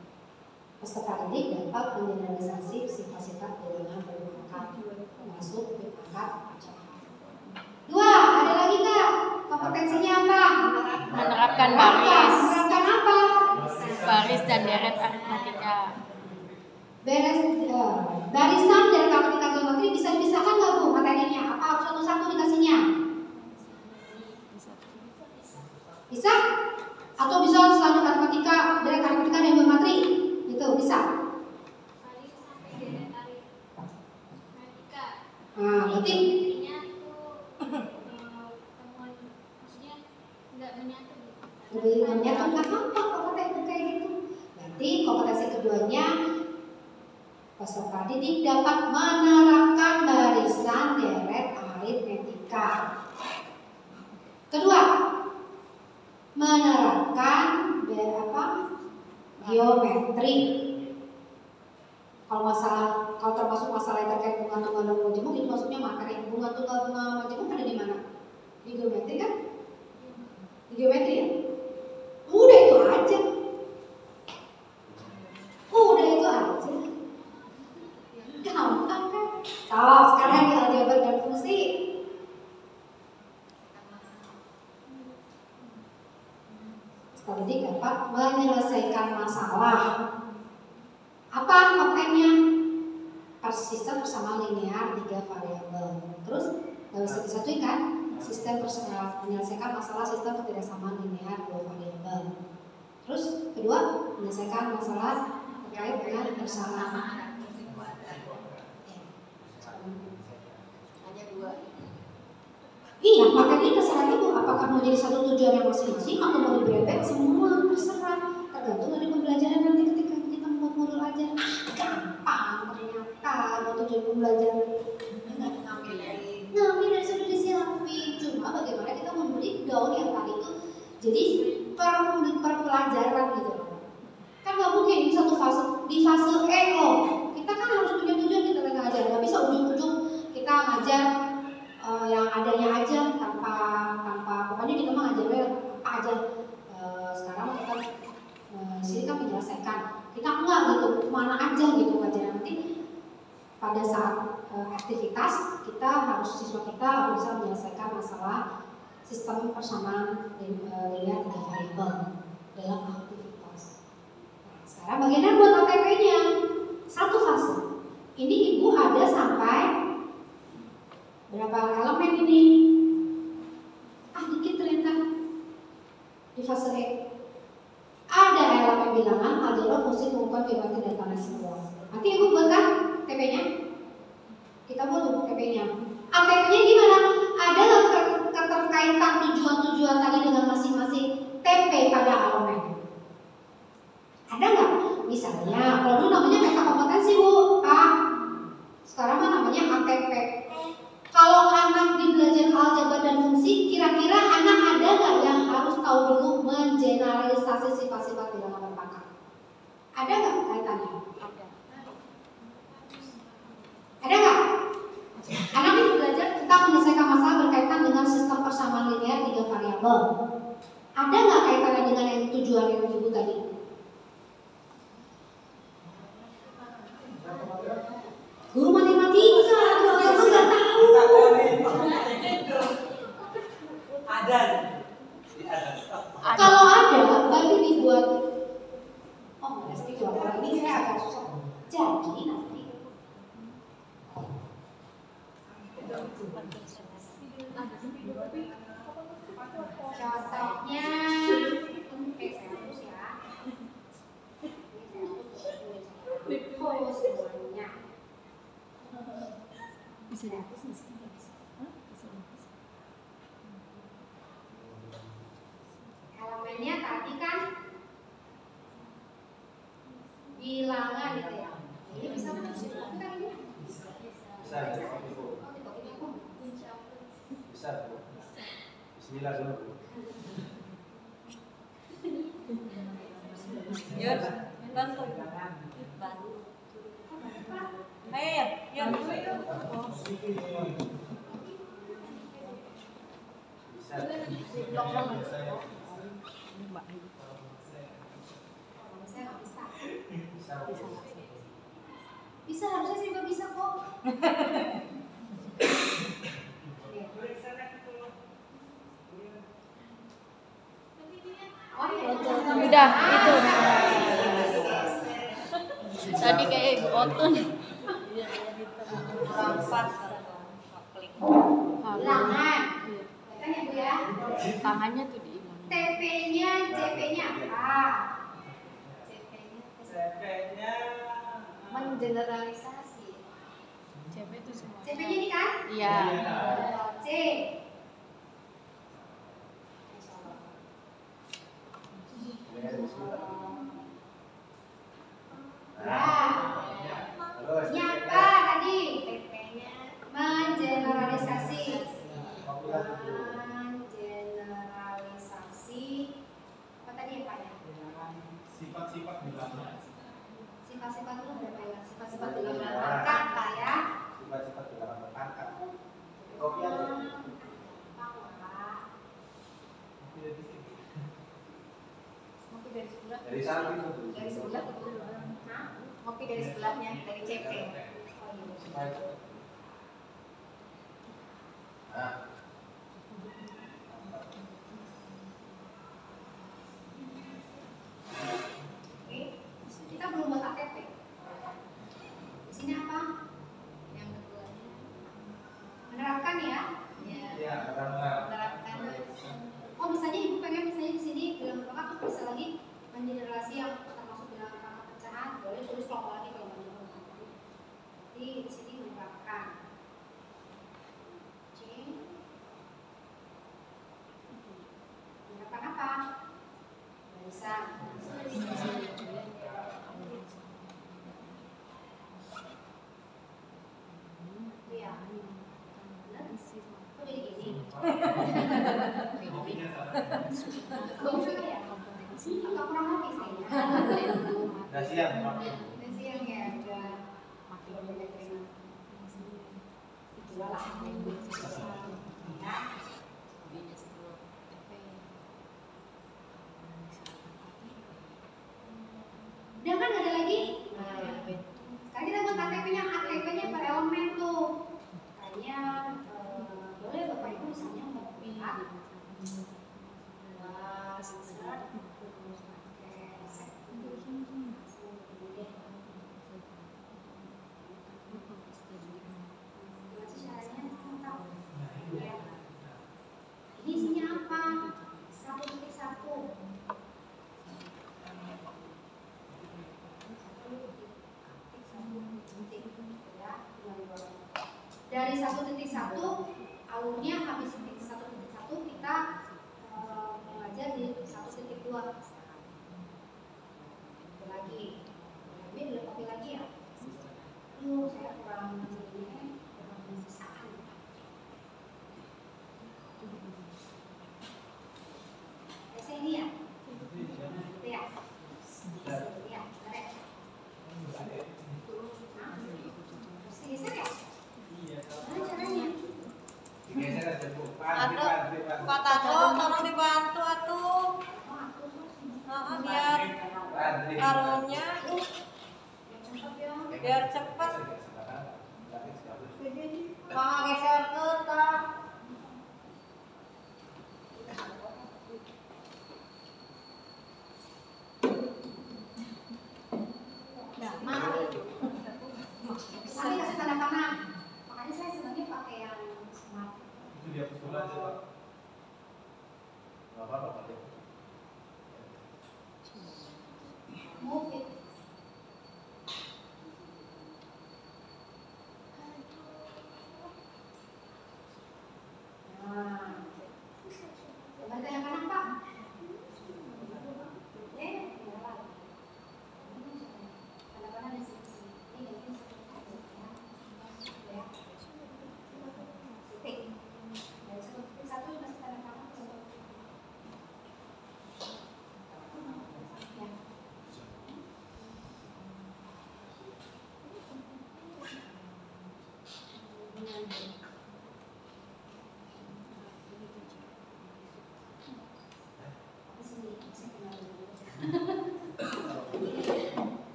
Peserta didik dapat mengeneralisasi sifat-sifat bilangan berpangkat, termasuk berpangkat pecahan. Dua, ada lagi nggak? Kompetensinya apa? Menerapkan baris. Menerapkan apa? Baris dan deret aritmatika. Barisan dan aritmatika geometri bisa dipisahkan nggak Bu materinya? Apa harus satu-satu dikasihnya? Bisa? Atau bisa selalu aritmatika, deret aritmatika dan geometri? Itu bisa. Nah, berarti lebih menyatu nggak apa-apa kompetensi kayak gitu. Berarti kompetensi keduanya peserta didik dapat menerapkan barisan deret aritmetika. Kedua, menerapkan geometri. Kalau termasuk masalah yang terkait bunga tunggal dan bunga jemuk, itu maksudnya materi bunga tunggal bunga jemuk ada di mana? Di geometri kan? Di geometri ya? Udah itu aja. Gampang kan? So, sekarang di aljabar dan fungsi. Tadi dapat menyelesaikan masalah. Apa kontennya? Sistem persamaan linear 3 variabel. Terus nggak bisa disatuin kan? Sistem menyelesaikan masalah sistem ketidaksamaan linear 2 variabel. Terus kedua, menyelesaikan masalah terkait dengan persamaan. Hanya 2. Iya, makanya terserah ibu apakah mau jadi satu tujuan yang masing-masing atau mau dibrebet semua, terserah. Tergantung dari pembelajaran nanti ketika kita membuat modul aja. Gampang ternyata buat tujuan pembelajaran. Ngambil dari sudah disiapin. Cuma bagaimana kita memberi down yang tadi itu jadi per pelajaran gitu. Kan nggak mungkin di satu fase di fase kita kan harus punya tujuan kita ngajar. Nggak bisa ujung-ujung kita ngajar yang adanya aja tanpa pokoknya kita mah ngajarnya apa aja. Sekarang kita sini kan menyelesaikan, kita enggak gitu kemana aja gitu ngajar. Nanti pada saat aktivitas kita siswa kita harus bisa menyelesaikan masalah sistem persamaan linear 3 variabel dalam aktivitas. Nah, sekarang bagian buat ATP-nya satu fase. Ini ibu ada sampai berapa elemen ini? Dikit ternyata di fase E. Ada elemen bilangan, aljabar, fungsi, pengukuran, geometri, dan tanah semua. Nanti ibu buat kan TP-nya? Kita buat TP-nya. ATP-nya gimana? Ada keterkaitan tujuan-tujuan tadi dengan masing-masing TP pada elemen? Ada nggak? Misalnya, kalau dulu namanya meta kompetensi Bu, sekarang mah namanya ATP. Kalau anak di belajar aljabar dan fungsi, kira-kira anak ada nggak yang harus tahu dulu mengeneralisasi sifat-sifat bilangan berpangkat? Ada nggak kaitannya? Ada nggak? Anak ini belajar tentang menyelesaikan masalah berkaitan dengan sistem persamaan linear 3 variabel. Ada nggak kaitannya dengan yang tujuan yang ibu tadi? Guru matematika, kamu nggak tahu. Kalau ada, berarti dibuat. Oh, pasti dua orang ini saya agak susah. Jadi nanti contohnya, saya hapus ya. Oh, semuanya. Bisa dihapus nggak sih? Elemennya tadi kan bilangan gitu ya. Ini bisa kan ini? Bisa dari kopi Bu. Bisa Bu. Bismillah dulu Bu. Yuk, bantu. Ayo, yuk. Bisa. Saya nggak bisa. Bisa. Bisa, harusnya sih juga bisa kok. Oh, iya. Udah, itu. Tadi kayak botol. Lompat. Bilangan. Kan ya Bu ya. Tangannya tuh diilang. TP-nya, CP-nya apa? CP-nya Mengeneralisasi. CP itu semua. CP-nya ini kan? Iya. C. Terus Ini apa tadi? Mengeneralisasi. Mengeneralisasi. Apa tadi ya Pak ya? Sifat-sifat bilangan. Sifat-sifat itu berapa ya? Sifat-sifat bilangan angka Pak ya? Sifat-sifat bilangan berangkat. Kopi aja. Ngopi dari sebelah. Dari samping itu. Dari sebelah ke Hah? Ngopi dari sebelahnya, dari CP. Oh iya. Nah. Oke, kita belum buat ATP. Di sini apa? Yang keduanya menerapkan ya? Ya, Menerapkan. Oh, misalnya ibu pengen misalnya di sini bilang apa tuh bisa lagi mengeneralisasi yang termasuk bilangan angka pecahan, boleh tulis kelompok lagi kalau nggak mau. Jadi di sini menerapkan. C. Menerapkan apa? Barisan. Iya. Benar? Kok jadi gini? Kopi ya? Agak kurang kopi saya. Udah siang, Pak. Udah siang ya, udah makin banyak terima. Itulah lah. Ya. Udah kan ada lagi? Nah, sekarang kita buat KTP-nya, KTP-nya per elemen tuh. Kayaknya boleh Bapak Ibu misalnya ngopi. Ini isinya apa? 1.1. Dari 1.1 alurnya habis 1.1 kita mengajar di 1.2 lagi. Ini boleh copy lagi ya? Saya kurang ini kurang sisaan. Saya ini ya? Itu ya? Ya, benar ya? Harus digeser ya? Gimana caranya? Digeser aja, Bu. Atuh, Pak Tato, tolong dibantu atuh. Oh, aku Biar karunya biar cepat. Pak geser ke tak. Move it. Nah, coba kita yang kanan Pak. Kanan-kanan di sini. Ini ya. Titik. Satu masih kanan-kanan.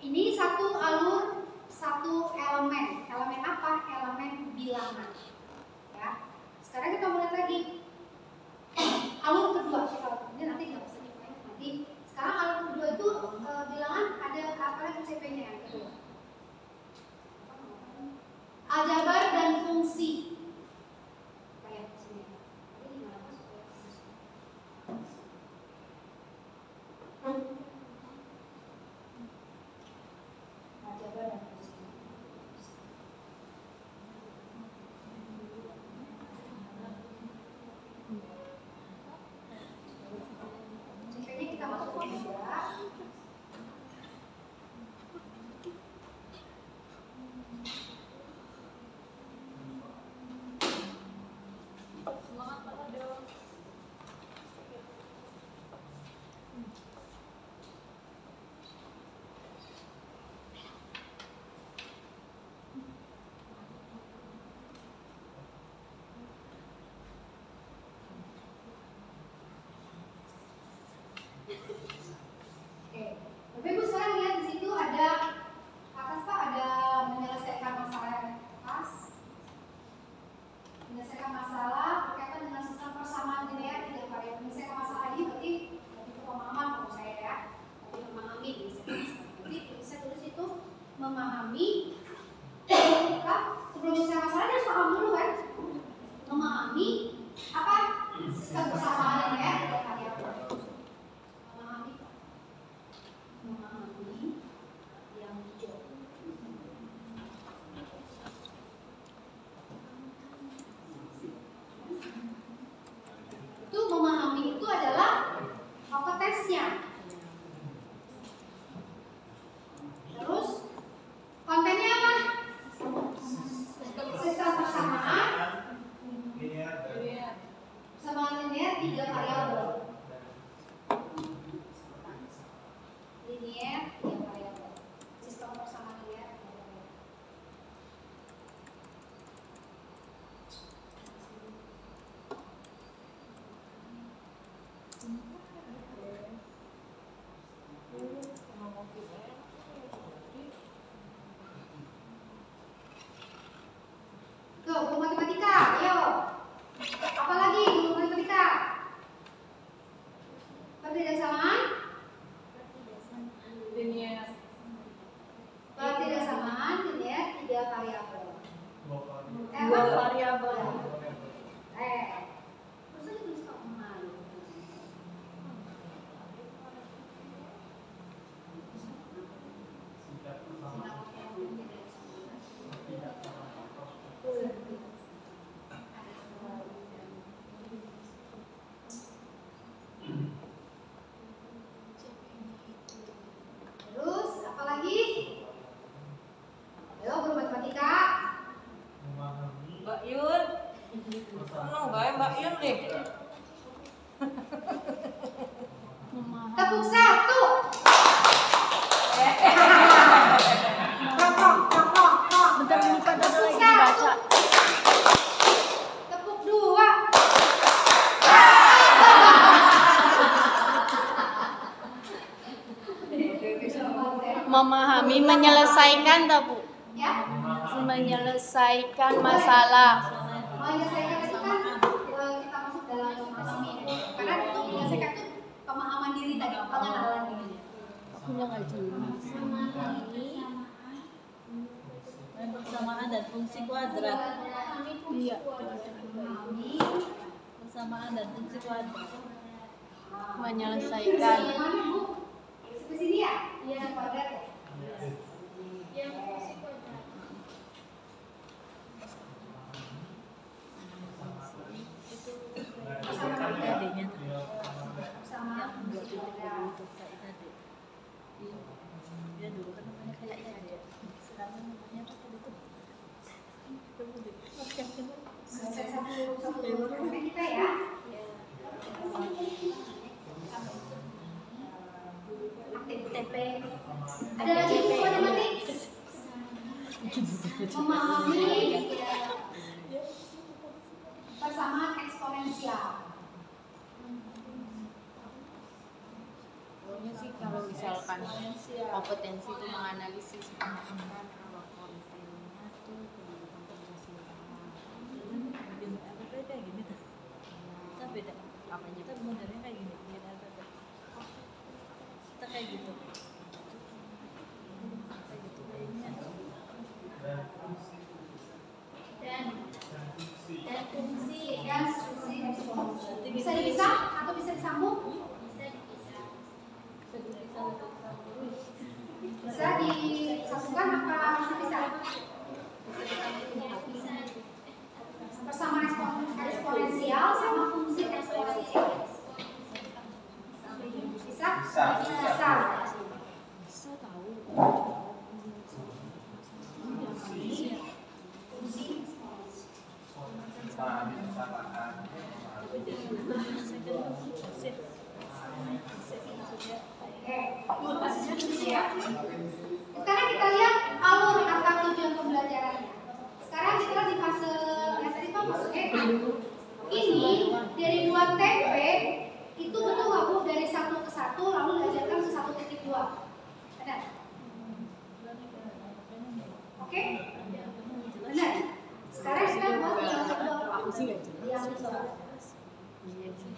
Ini satu alur, satu elemen. Elemen apa? Elemen bilangan. Ya. Sekarang kita mulai lagi. Alur kedua. Ini nanti nggak usah dimain. Nanti. Sekarang alur kedua itu bilangan ada apa lagi CP-nya yang kedua? Aljabar dan fungsi. Kayak sini. Ini gimana masuknya? Aljabar dan fungsi. CP-nya kita masukkan juga. Oke, Bapak Ibu sekarang lihat di situ ada atas Pak ada menyelesaikan masalah yang atas, menyelesaikan masalah berkaitan dengan sistem persamaan linear tiga variabel. Menyelesaikan masalah ini berarti lebih ke pemahaman menurut saya ya, lebih memahami jadi bisa tulis itu memahami. Kita sebelum menyelesaikan masalah harus paham dulu kan, memahami apa sistem persamaan linear tiga variabel. Memahami yang hijau. Itu memahami itu adalah tesnya. Terus kontennya apa? Sistem persamaan. Persamaan linear tiga variabel. Linear tiga variabel. Sistem persamaan linear tiga variabel. Tuh, guru matematika, ayo. Apa lagi guru matematika? Perbedaan Linear. Perbedaan linear tiga variabel. Dua variabel. Terus aja tulis kemana? Terus apa lagi? Ayo guru matematika. Mbak Yun. Seneng banget Mbak Yun deh. Tepuk satu. Bentar ini pada lagi dibaca. Tepuk dua. Memahami, menyelesaikan tak Bu? Ya. Menyelesaikan masalah. Menyelesaikan itu kan kita masuk dalam memahami. Karena itu menyelesaikan itu pemahaman diri tadi, pengenalan diri. Akunya nggak jelas. Persamaan dan fungsi kuadrat. Iya. Memahami persamaan dan fungsi kuadrat. Menyelesaikan. Yang mana Bu? Ke sini ya? Iya. Kuadrat ya? Yang fungsi kuadrat. Adanya Sama dia dulu kan namanya kayak ini, sekarang namanya apa tadi tuh? selesai satu kita ya. TP. Ada lagi Bu matematik? Memahami persamaan eksponensial. Pokoknya sih kalau misalkan kompetensi itu menganalisis mengembangkan kalau kontennya tuh konsentrasi apa kayak gini tuh? Kita beda. apanya Kita modelnya kayak gini, beda beda. Kita kayak gitu. Kayak gitu kayaknya. Dan fungsi Dan fungsi eksponensial. Bisa dipisah atau bisa disambung? bisa dipisah. Bisa disatukan apa bisa dipisah? Bisa Persamaan eksponensial sama fungsi eksponensial. Bisa? Bisa. Bisa. bisa tahu Fungsi Pahami persamaan. Oke, masih fungsi ya. Sekarang kita lihat alur atau tujuan pembelajarannya. Sekarang kita di fase yang tadi Pak fase E. Ini dari 2 TP itu betul nggak Bu dari 1 ke 1 lalu diajarkan ke 1.2. Benar? Oke? Benar. Sekarang kita buat yang kedua. aku sih nggak jelas Yang kedua. iya sih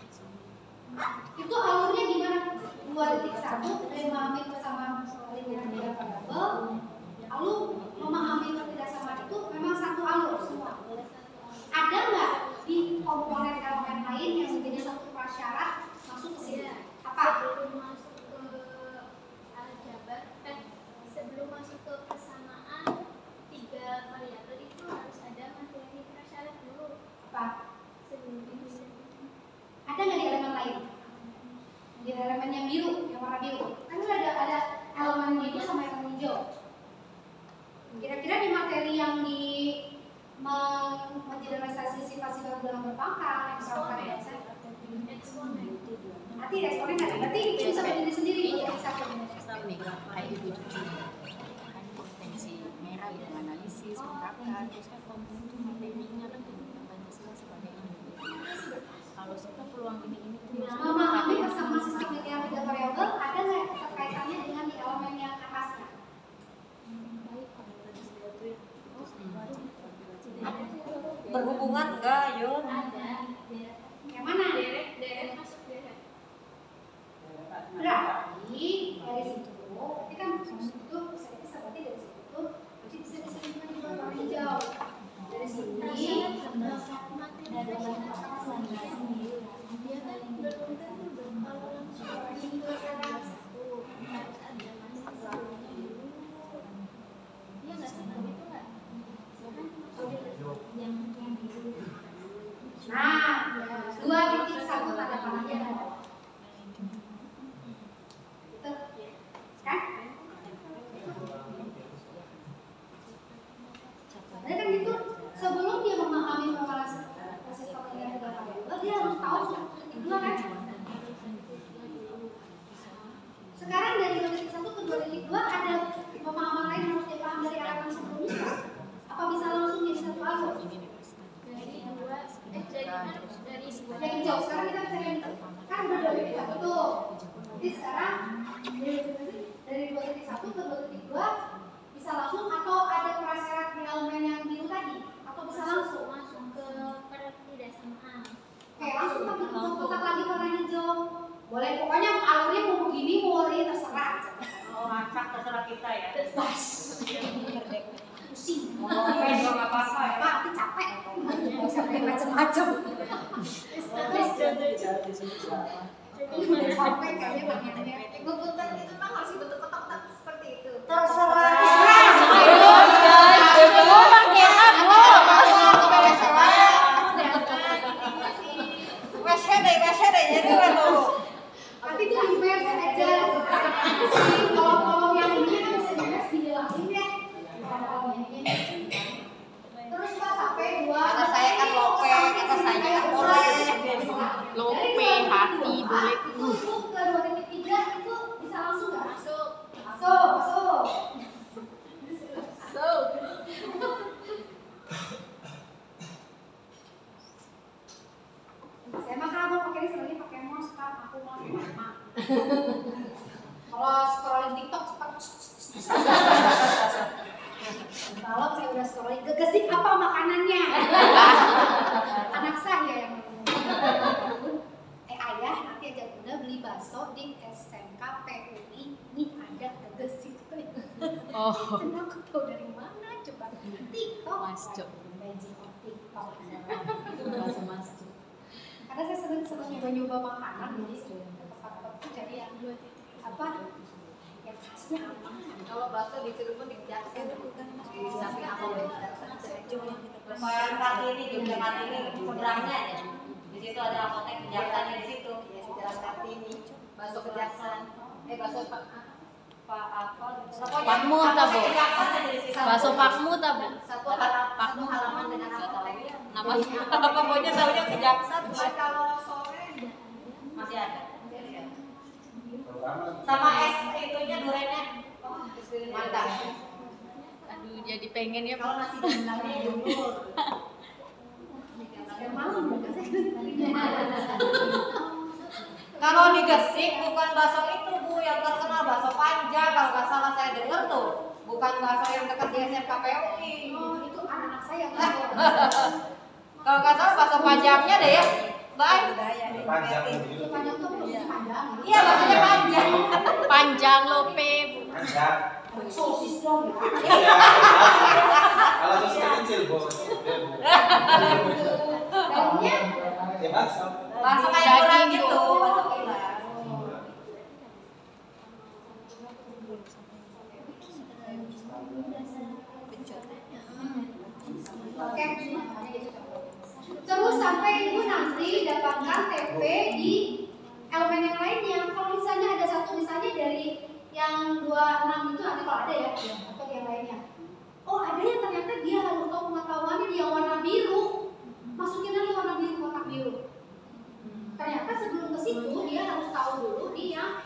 Itu alurnya gimana? 2.1 dari memahami persamaan dengan variabel, lalu memahami ketidaksamaan itu memang satu alur semua. Ada nggak di komponen elemen lain yang menjadi satu prasyarat masuk ke sini? Apa? sebelum masuk ke aljabar, sebelum masuk ke persamaan 3 variabel itu harus ada materi prasyarat dulu Apa? sebelum itu. Ada nggak di elemen lain? Di elemen yang biru, yang warna biru. Kan ada elemen biru sama elemen hijau. Kira-kira di materi yang di menjelaskan sifat-sifat bilangan berpangkat, misalkan Eksponen. nanti responnya nggak ada. Berarti itu bisa berdiri sendiri untuk satu. ini kayak ibu cuci kan kompetensi merah itu analisis pengkakan terus kan kompetensi itu materinya kan tentang Pancasila sebagai individu. Kalau kita peluang ini tuh Memahami persamaan sistem linear 3 variabel ada nggak keterkaitannya dengan di elemen yang atasnya? Berhubungan enggak, Yon? Ada Yang mana? deret masuk deret. Berarti dari situ, berarti kan itu bisa dipisah berarti dari situ, berarti bisa disebutkan juga warna hijau. Dari sini, Dia kan belum tentu dong kalau langsung ke arah satu harus ada masalah dulu. Dia nggak seperti itu nggak? Yang biru. nah 2.1 tanda panahnya ada. Gitu, kan? Jadi kan gitu, sebelum dia memahami pengelolaan sistem linear 3 variabel, dia harus tahu kedua kan? Sekarang dari 2.1 ke 2.2 ada pemahaman lain yang harus dipaham dari elemen sebelumnya kan? Apa bisa langsung jadi satu alur? Dari dua, dari Yang hijau, sekarang kita bisa yang kan udah 2.1 tuh. Jadi sekarang dari 2.1 ke 2.2 bisa langsung atau ada prasyarat di elemen yang biru tadi? Atau bisa langsung? masuk ke ketidaksamaan. Oke, langsung tapi kotak lagi warna hijau. Boleh, pokoknya alurnya mau begini, mau ini terserah. Oh, ngacak terserah kita ya. Bebas. Pusing. Ngomong apa juga nggak apa-apa ya. Pak, tapi capek. Nggak usah pakai macem-macem. Terus Sampai kayaknya bagiannya. Gue putar itu mah harus dibentuk kotak-kotak seperti itu. Nanti itu reverse aja. Kalau yang ini kan bisa reverse dihilangin ya. Terus Pak sampai 2. Kata saya kan lope, kata saya kan boleh. Lope, hati, boleh. Untuk ke 2.3 itu bisa langsung nggak? Masuk. Saya mah kamu pakai ini selalu pakai mouse Pak, aku mau lama. Kalau scrolling TikTok suka. Kalau saya udah scrolling, gegesik apa makanannya? Anak saya yang ayah nanti ajak bunda beli bakso di SMK PUI. Nih ada gegesik. Oh, Kenapa tahu dari mana? Coba TikTok. Mas Cok. Magic of TikTok. itu bahasa Mas Cok. Karena saya sering nyoba makanan jadi ke tempat-tempat itu jadi yang apa? Yang khasnya apa? Kalau bakso di Cirebon di Jaksel di samping apa? Yang Kartini di Jalan Kartini seberangnya ya. Di situ ada apotek Kejaksannya di situ. di Jalan Kartini. Bakso Kejaksan. Bakso Pak apa? Pakmu tak, Bu? Bakso pakmu tak, Bu? Satu halaman dengan apotek. Nama Pokoknya tahunya Kejaksan. Kalau sore Masih ada. Pertama, Sama es itunya durennya. Mantap. Aduh, jadi pengen ya, kalau Pak. nasi benarnya jumur. Kalau di Gesik bukan bakso itu Bu yang terkenal, bakso panjang kalau nggak salah saya dengar tuh. Bukan bakso yang dekat di SMK PUI. Oh, itu anak-anak saya yang Kalau nggak salah bakso panjangnya deh ya. Baik. panjang begitu. panjang tuh panjang. Iya baksonya panjang. Panjang lope, Bu. Panjang. Sosis dong ya. Iya. Kalau sosisnya kecil, Bu. Dalamnya Ya, bakso. Bakso kayak kurang gitu. Bakso kurang. oke. Terus sampai ibu nanti dapatkan TP di elemen yang lainnya. Kalau misalnya ada satu misalnya dari yang 26 itu nanti kalau ada ya atau yang lainnya. Oh ada yang ternyata dia harus tahu pengetahuannya di yang warna biru. Masukin lagi warna biru kotak biru. Ternyata sebelum ke situ dia harus tahu dulu di yang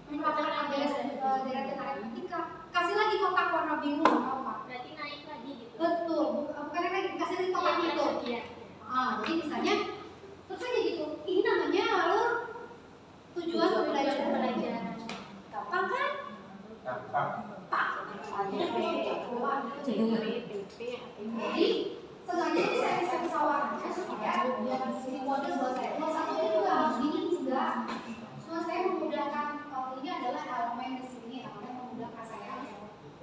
menerapkan deretan aritmetika. Kasih lagi kotak warna biru apa? Berarti naik lagi gitu. Betul, bukan lagi kasih lagi kotak itu. Iya. Jadi misalnya terus aja gitu. Ini namanya alur tujuan pembelajaran. Gampang kan? Gampang. Jadi sengaja saya sawarannya supaya jadi model buat saya. Kalau satu itu juga harus dingin juga. Cuma saya memudahkan kalau ini adalah elemen di sini, elemen memudahkan saya.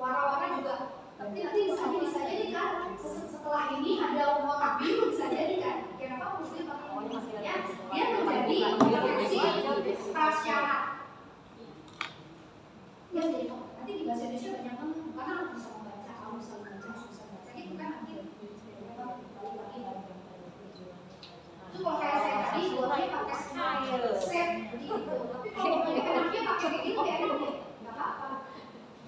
Warna-warna juga. Tapi nanti bisa jadi kan setelah ini ada kotak biru bisa jadi kan. Kenapa mesti kotak birunya? Dia menjadi versi prasyarat. Ya jadi nanti di bahasa Indonesia banyak banget karena harus bisa membaca, harus bisa baca gitu kan nanti itu kalau kayak saya tadi buatnya pakai set gitu. Tapi kalau mau enaknya pakai kayak gitu ya nggak apa-apa.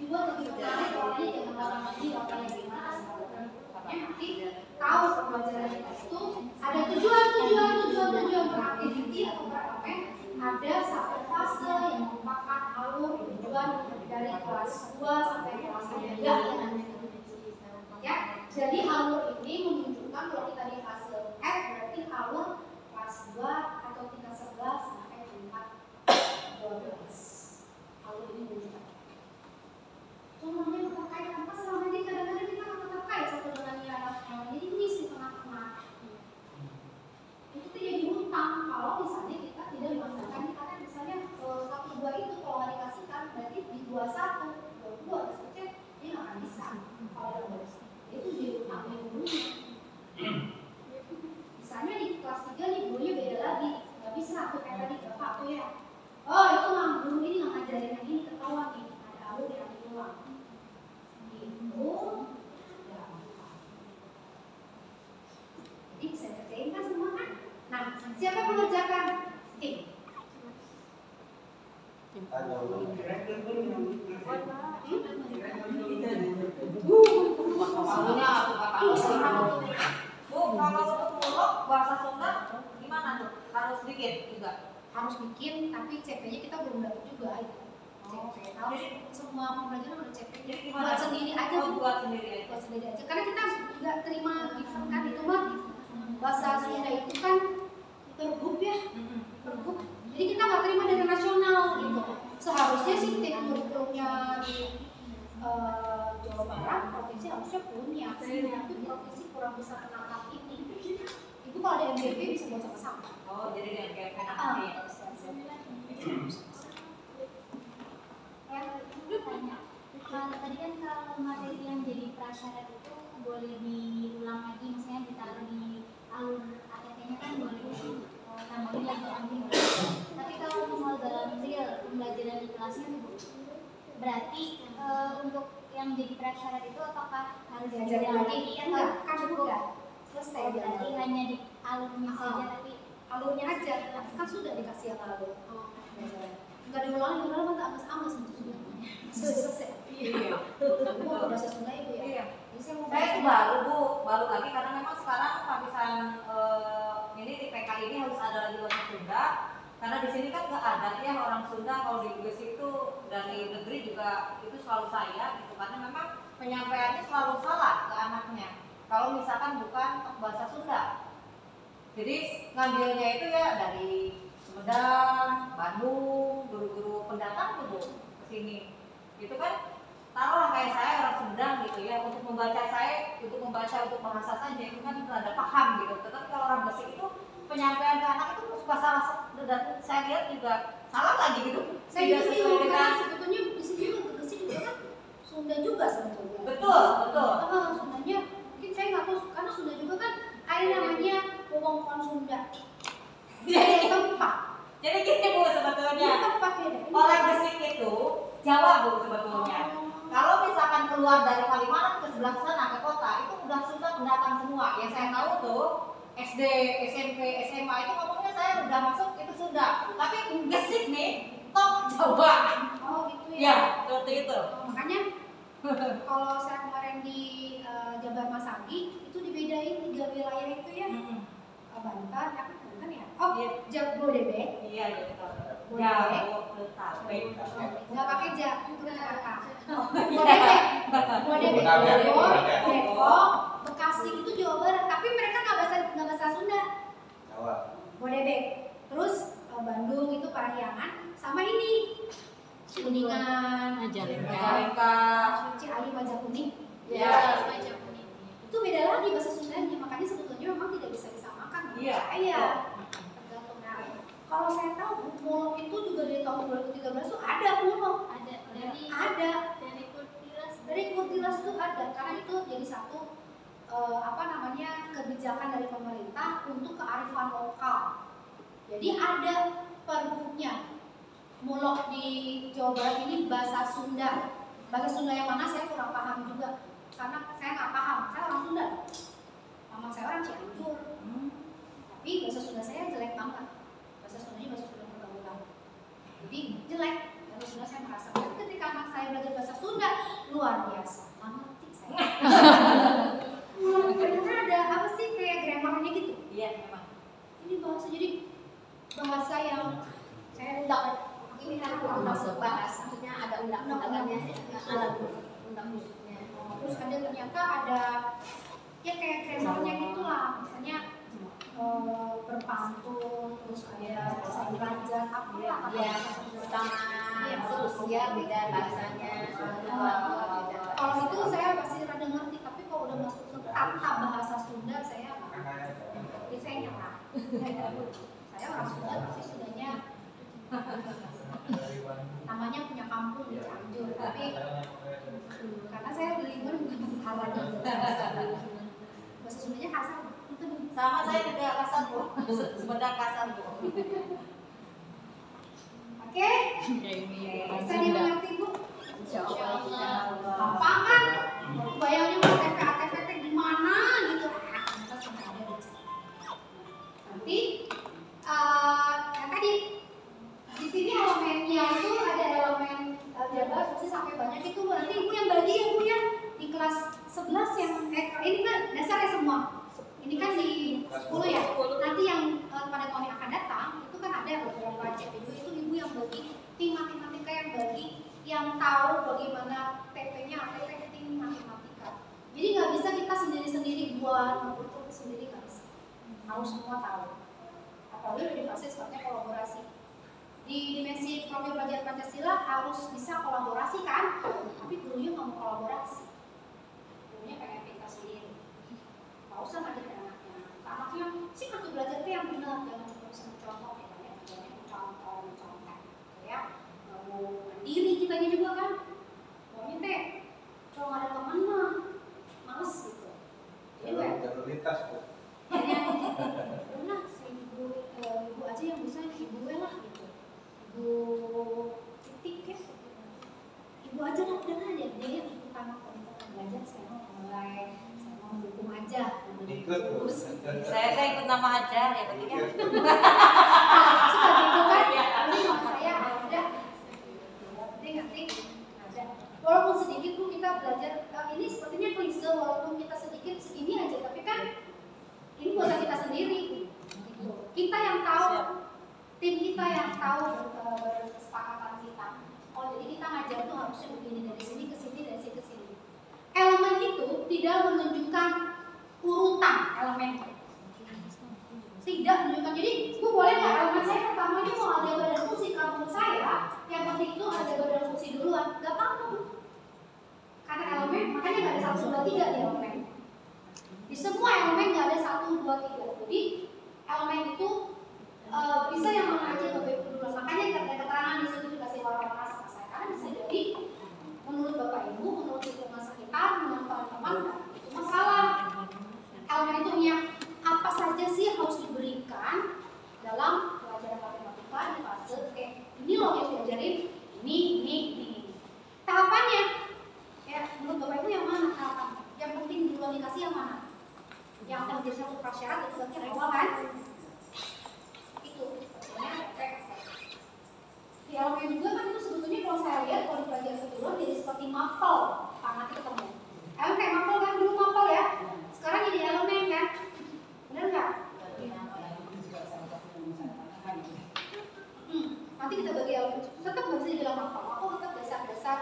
Dibuat lebih menarik warnanya jangan warna lagi warnanya gimana sebenarnya nanti tahu pembelajaran kita itu ada tujuan beraktiviti atau berelemen. Ada satu fase yang merupakan alur tujuan dari kelas 2 sampai kelas 3 ya. Jadi alur ini menunjukkan kalau kita di fase F berarti alur kelas 2 atau tingkat 11 sampai tingkat 12. Alur ini menunjukkan. Contohnya terkait apa selama ini kadang-kadang kita nggak terkait satu dengan yang lain. Jadi miss di tengah-tengah. Itu jadi hutang kalau misalnya kita tidak melaksanakan karena misalnya 1-2 itu kalau nggak dikasihkan berarti di 21, 22 seperti dia nggak akan bisa kalau itu jadi hutang yang dulu. Misalnya di kelas 3 nih gurunya beda lagi satu kayak tadi Bapak tuh ya. Oh itu mah guru ini nggak ngajarin yang ini ketahuan nih. Ada alur yang diulang. Gitu. Ya. Jadi saya kerjain kan semua kan. Nah siapa yang mengerjakan? Maksudnya aku kata Bu, kalau untuk mulok bahasa Sunda gimana tuh? Harus bikin juga? Harus bikin, tapi CP-nya kita belum dapat juga itu. CP. Harus semua pembelajaran udah CP. Jadi gimana? Buat sendiri aja. Oh, buat sendiri aja. Buat sendiri aja. Karena kita nggak terima given kan itu mah bahasa Sunda itu kan pergub ya, pergub. Jadi kita nggak terima dari nasional gitu. Seharusnya sih kurikulumnya di Jawa Barat provinsi harusnya punya. Tapi provinsi kurang bisa menangkap ini. Itu kalau ada MBP bisa buat sama-sama. Oh, jadi dia kayak anak-anak ya. Tanya, kalau tadi kan kalau materi yang jadi prasyarat itu boleh diulang lagi, misalnya ditaruh di alur ATT-nya kan boleh tambahin lagi ambil. Tapi kalau mau dalam real pembelajaran di kelasnya berarti untuk yang jadi prasyarat itu apakah harus diajar lagi atau kan udah selesai berarti hanya di alurnya saja tapi alurnya aja, kan sudah dikasih yang alur. Nggak diulangi, kan tak amas-amas itu sudah. Selesai. Iya. Mau bahasa Sunda ibu ya? Iya. Jadi saya mau Saya itu baru Bu, baru lagi karena memang sekarang lapisan ini di PK ini harus ada lagi bahasa Sunda. Karena di sini kan nggak ada ya orang Sunda, kalau di Inggris itu dari negeri juga itu selalu saya gitu, karena memang penyampaiannya selalu salah ke anaknya. Kalau misalkan bukan bahasa Sunda, jadi ngambilnya itu ya dari Sumedang, Bandung, guru-guru pendatang tuh Bu ke sini. Itu kan taruhlah kayak saya orang Sumedang gitu ya, untuk membaca saya, untuk membaca untuk bahasa saja itu kan ada paham gitu. Tetapi kalau orang Gresik itu penyampaian ke anak itu suka salah, dan saya lihat juga salah lagi gitu. saya Tidak juga sesuai dengan sebetulnya di sini juga Gresik juga kan Sunda juga sebetulnya. betul. Sundanya mungkin saya nggak tahu karena Sunda juga kan ada namanya wewengkon Sunda. Jadi tempat. Jadi gini Bu sebetulnya. Tempat beda. Orang Gresik itu Jawa Bu sebetulnya. Kalau misalkan keluar dari Kalimantan ke sebelah sana ke kota itu udah Sunda pendatang semua. Yang saya tahu tuh SD, SMP, SMA itu ngomongnya saya udah masuk itu Sunda. Tapi Gresik nih top Jawa. Oh gitu ya. Ya, seperti itu. Makanya kalau saya kemarin di Jabar Masagi itu dibedain 3 wilayah itu ya. Banten, apa Banten ya? Oh, Iya. Jabodetabek. Iya, gitu. Bodebek. Jabodetabek. Nggak pakai ja, itu Jakarta. Bodebek, Depok, Bekasi itu Jawa Barat. Tapi mereka nggak bahasa Sunda. Jawa. Bodebek. Terus Bandung itu Parahyangan, sama ini Kuningan, Majalengka. Ciayu, Majakuning. Ya. Itu beda lagi bahasa Sundanya, makanya sebetulnya memang tidak bisa disamakan. Iya. Saya tergantung. Nah, kalau saya tahu mulok itu juga dari tahun 2013 tuh ada mulok. ada dari Kurtilas. Dari Kurtilas itu ada, karena itu jadi satu kebijakan dari pemerintah untuk kearifan lokal. Jadi ada pergubnya. Mulok di Jawa Barat ini bahasa Sunda. Bahasa Sunda yang mana saya kurang paham juga, karena saya nggak paham. Saya orang Sunda. Mama saya orang Cianjur. Tapi bahasa Sunda saya jelek banget. Bahasa Sundanya bahasa Sunda Purbalingga. Jadi jelek. Bahasa Sunda saya merasa. Dan ketika anak saya belajar bahasa Sunda luar biasa. Mengerti saya. Ternyata ada apa sih kayak grammarnya gitu. Iya, memang. Ini bahasa jadi bahasa yang saya undang. Ini kan masuk bahasa. Maksudnya ada undang-undangnya, ada undang khususnya. Terus ada ternyata ada ya kayak grammarnya gitulah. Misalnya berpantun, terus ada derajat apa ya, sama sosial beda bahasanya. Kalau itu saya masih rada ngerti, tapi kalau udah masuk ke tata bahasa Sunda saya jadi saya nyerah. Saya orang Sunda tapi Sundanya namanya punya kampung di Cianjur, tapi karena saya di Linggur halaman bahasa Sundanya kasar. Sama saya juga kasar Bu, Sumedang kasar Bu. Oke? Bisa dimengerti Bu? Gampang kan? Bayangin ATP di mana gitu. Kita sudah ada di sini. Nanti yang tadi di sini elemennya itu ada elemen aljabar fungsi sampai banyak itu Bu. Nanti Ibu yang bagi ya Bu ya di kelas 11 yang ini kan dasarnya semua. Ini kan di 10 ya. Nanti yang pada tahun yang akan datang itu kan ada beberapa CPD itu Ibu yang bagi tim matematika yang bagi yang tahu bagaimana TP-nya ATP tim matematika. Jadi nggak bisa kita sendiri-sendiri buat untuk sendiri nggak bisa. Harus semua tahu. Apalagi di fase sifatnya kolaborasi. Di dimensi profil pelajaran Pancasila harus bisa kolaborasi kan, tapi gurunya nggak mau kolaborasi. Gurunya pengen pintar sendiri. Nggak usah ngajak anaknya. Anaknya sih kartu belajar itu yang benar, jangan cuma contoh katanya, contoh, ya. Mau mandiri kitanya juga kan. Maunya teh kalau nggak ada teman mah males gitu. Jadi jalur lintas Bu. Udah, ibu aja yang bisa, ibu lah gitu. Ibu titik ya. Ibu aja lah, udah aja dia ikutan belajar, saya mau mulai, saya mau mendukung aja. Ikut Bu. Saya ikut nama aja ya pentingnya. Suka gitu kan? Ini nama saya ada. Dia ngerti? Ada. Walaupun sedikit Bu kita belajar, ini sepertinya klise walaupun kita sedikit segini aja, tapi kan ini buat kita sendiri. Kita yang tahu, tim kita yang tahu kesepakatan kita. Oh jadi kita ngajar tuh harusnya begini dari sini ke sini, dari sini ke sini. Elemen itu tidak menunjukkan urutan elemen. Tidak menunjukkan. Jadi Bu boleh nggak elemen saya pertamanya mau ada badan fungsi, kalau menurut saya yang penting itu ada badan fungsi duluan. Gak apa-apa Bu. Karena elemen makanya nggak ada 1, 2, 3 di elemen. Di semua elemen nggak ada 1, 2, 3. Jadi elemen itu bisa yang mana aja Bapak Ibu dulu. Makanya keterangan di situ dikasih warna-warna sama saya. Karena bisa jadi menurut Bapak Ibu, menurut lingkungan sekitar, menurut teman-teman itu masalah. Elemen itu punya apa saja sih yang harus diberikan dalam pelajaran matematika di fase ini loh yang diajarin ini. Tahapannya ya menurut Bapak Ibu yang mana tahapannya? Yang penting duluan dikasih yang mana? Yang akan menjadi satu prasyarat itu berarti awal kan? Itu di elemen juga kan itu sebetulnya kalau saya lihat kalau di pelajaran keturunan jadi seperti mapel karena kita ketemu. Elemen kayak mapel kan dulu mapel ya. Sekarang jadi elemen kan? Benar nggak? Nanti kita bagi elemen. Tetap nggak bisa dibilang mapel. Aku tetap dasar-dasar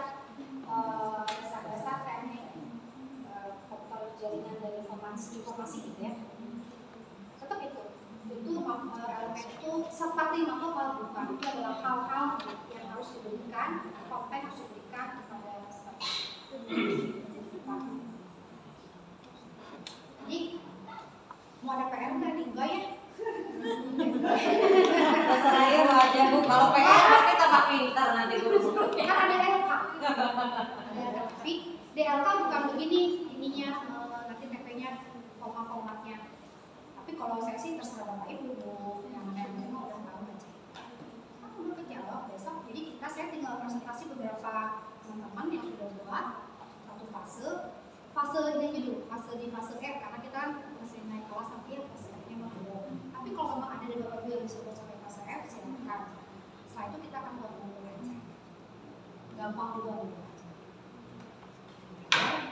teknik jaringan dari informasi gitu ya. Tetap itu elemen itu seperti apa bukan itu adalah hal-hal yang harus diberikan, konten harus diberikan kepada peserta. Jadi mau ada PR nggak nih? Enggak ya? Saya aja Bu, kalau PR nanti tambah pintar nanti guru. Kan ada LK. Tapi DLK bukan begini ininya nanti TP-nya formatnya. Tapi kalau saya sih terserah Bapak Ibu yang mau udah tahu aja. Aku udah kejawab besok. Jadi saya tinggal presentasi beberapa teman-teman yang sudah buat satu fase ini dulu, di fase R karena kita masih naik kelas nanti ya fase R-nya mau. Tapi kalau memang ada dari Bapak Ibu yang bisa buat sampai fase R silakan. Setelah itu kita akan buat buku aja. Gampang juga buku aja.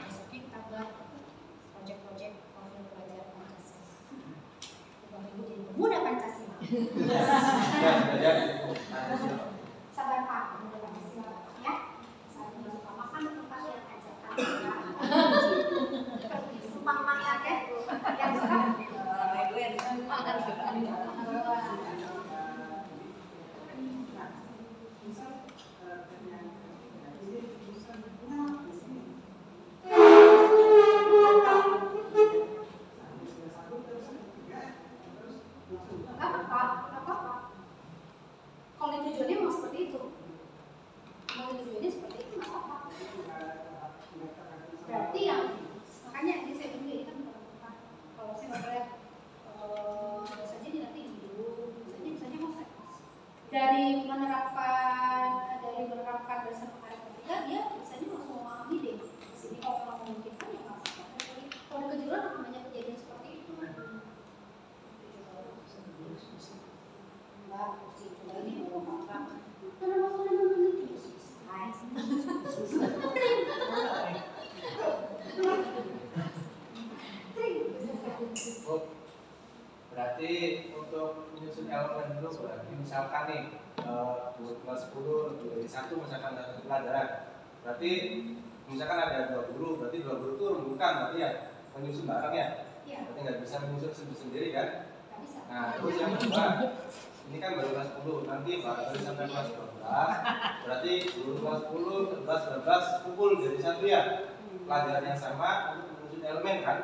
Besoknya kita buat project profil pelajaran Pancasila. Bapak Ibu jadi pemuda Pancasila. Sabar Pak, pemuda Pancasila ya. Saat ini suka makan tempat yang ajakan. Semangat ya. Yang suka Bapak Ibu yang apa-apa. Kalau tujuannya memang seperti itu. Kalau tujuannya seperti itu nggak apa-apa. Berarti yang makanya ini saya dulu ini kan bukan kalau saya melihat saja ini nanti dulu misalnya mau dari menerapkan diterapkan berdasarkan karya ketika dia biasanya langsung memahami deh di sini kalau memang memungkinkan ya nggak apa-apa. Jadi kalau ada kejuruan akan banyak kejadian seperti itu. Mbak, kursi itu lagi mau apa? Karena waktu menit Oh, berarti untuk menyusun elemen dulu berarti misalkan nih kelas 10 dari 1 misalkan ada satu pelajaran, berarti misalkan ada 2 guru, berarti 2 guru itu rembukan berarti ya menyusun bareng ya? Iya. Berarti nggak bisa menyusun sendiri kan? Nggak bisa. Nah terus yang kedua, ini kan baru kelas 10, nanti baru sampai kelas 12, berarti guru kelas 10, 11, 12 kumpul jadi satu ya, pelajaran yang sama untuk menyusun elemen kan?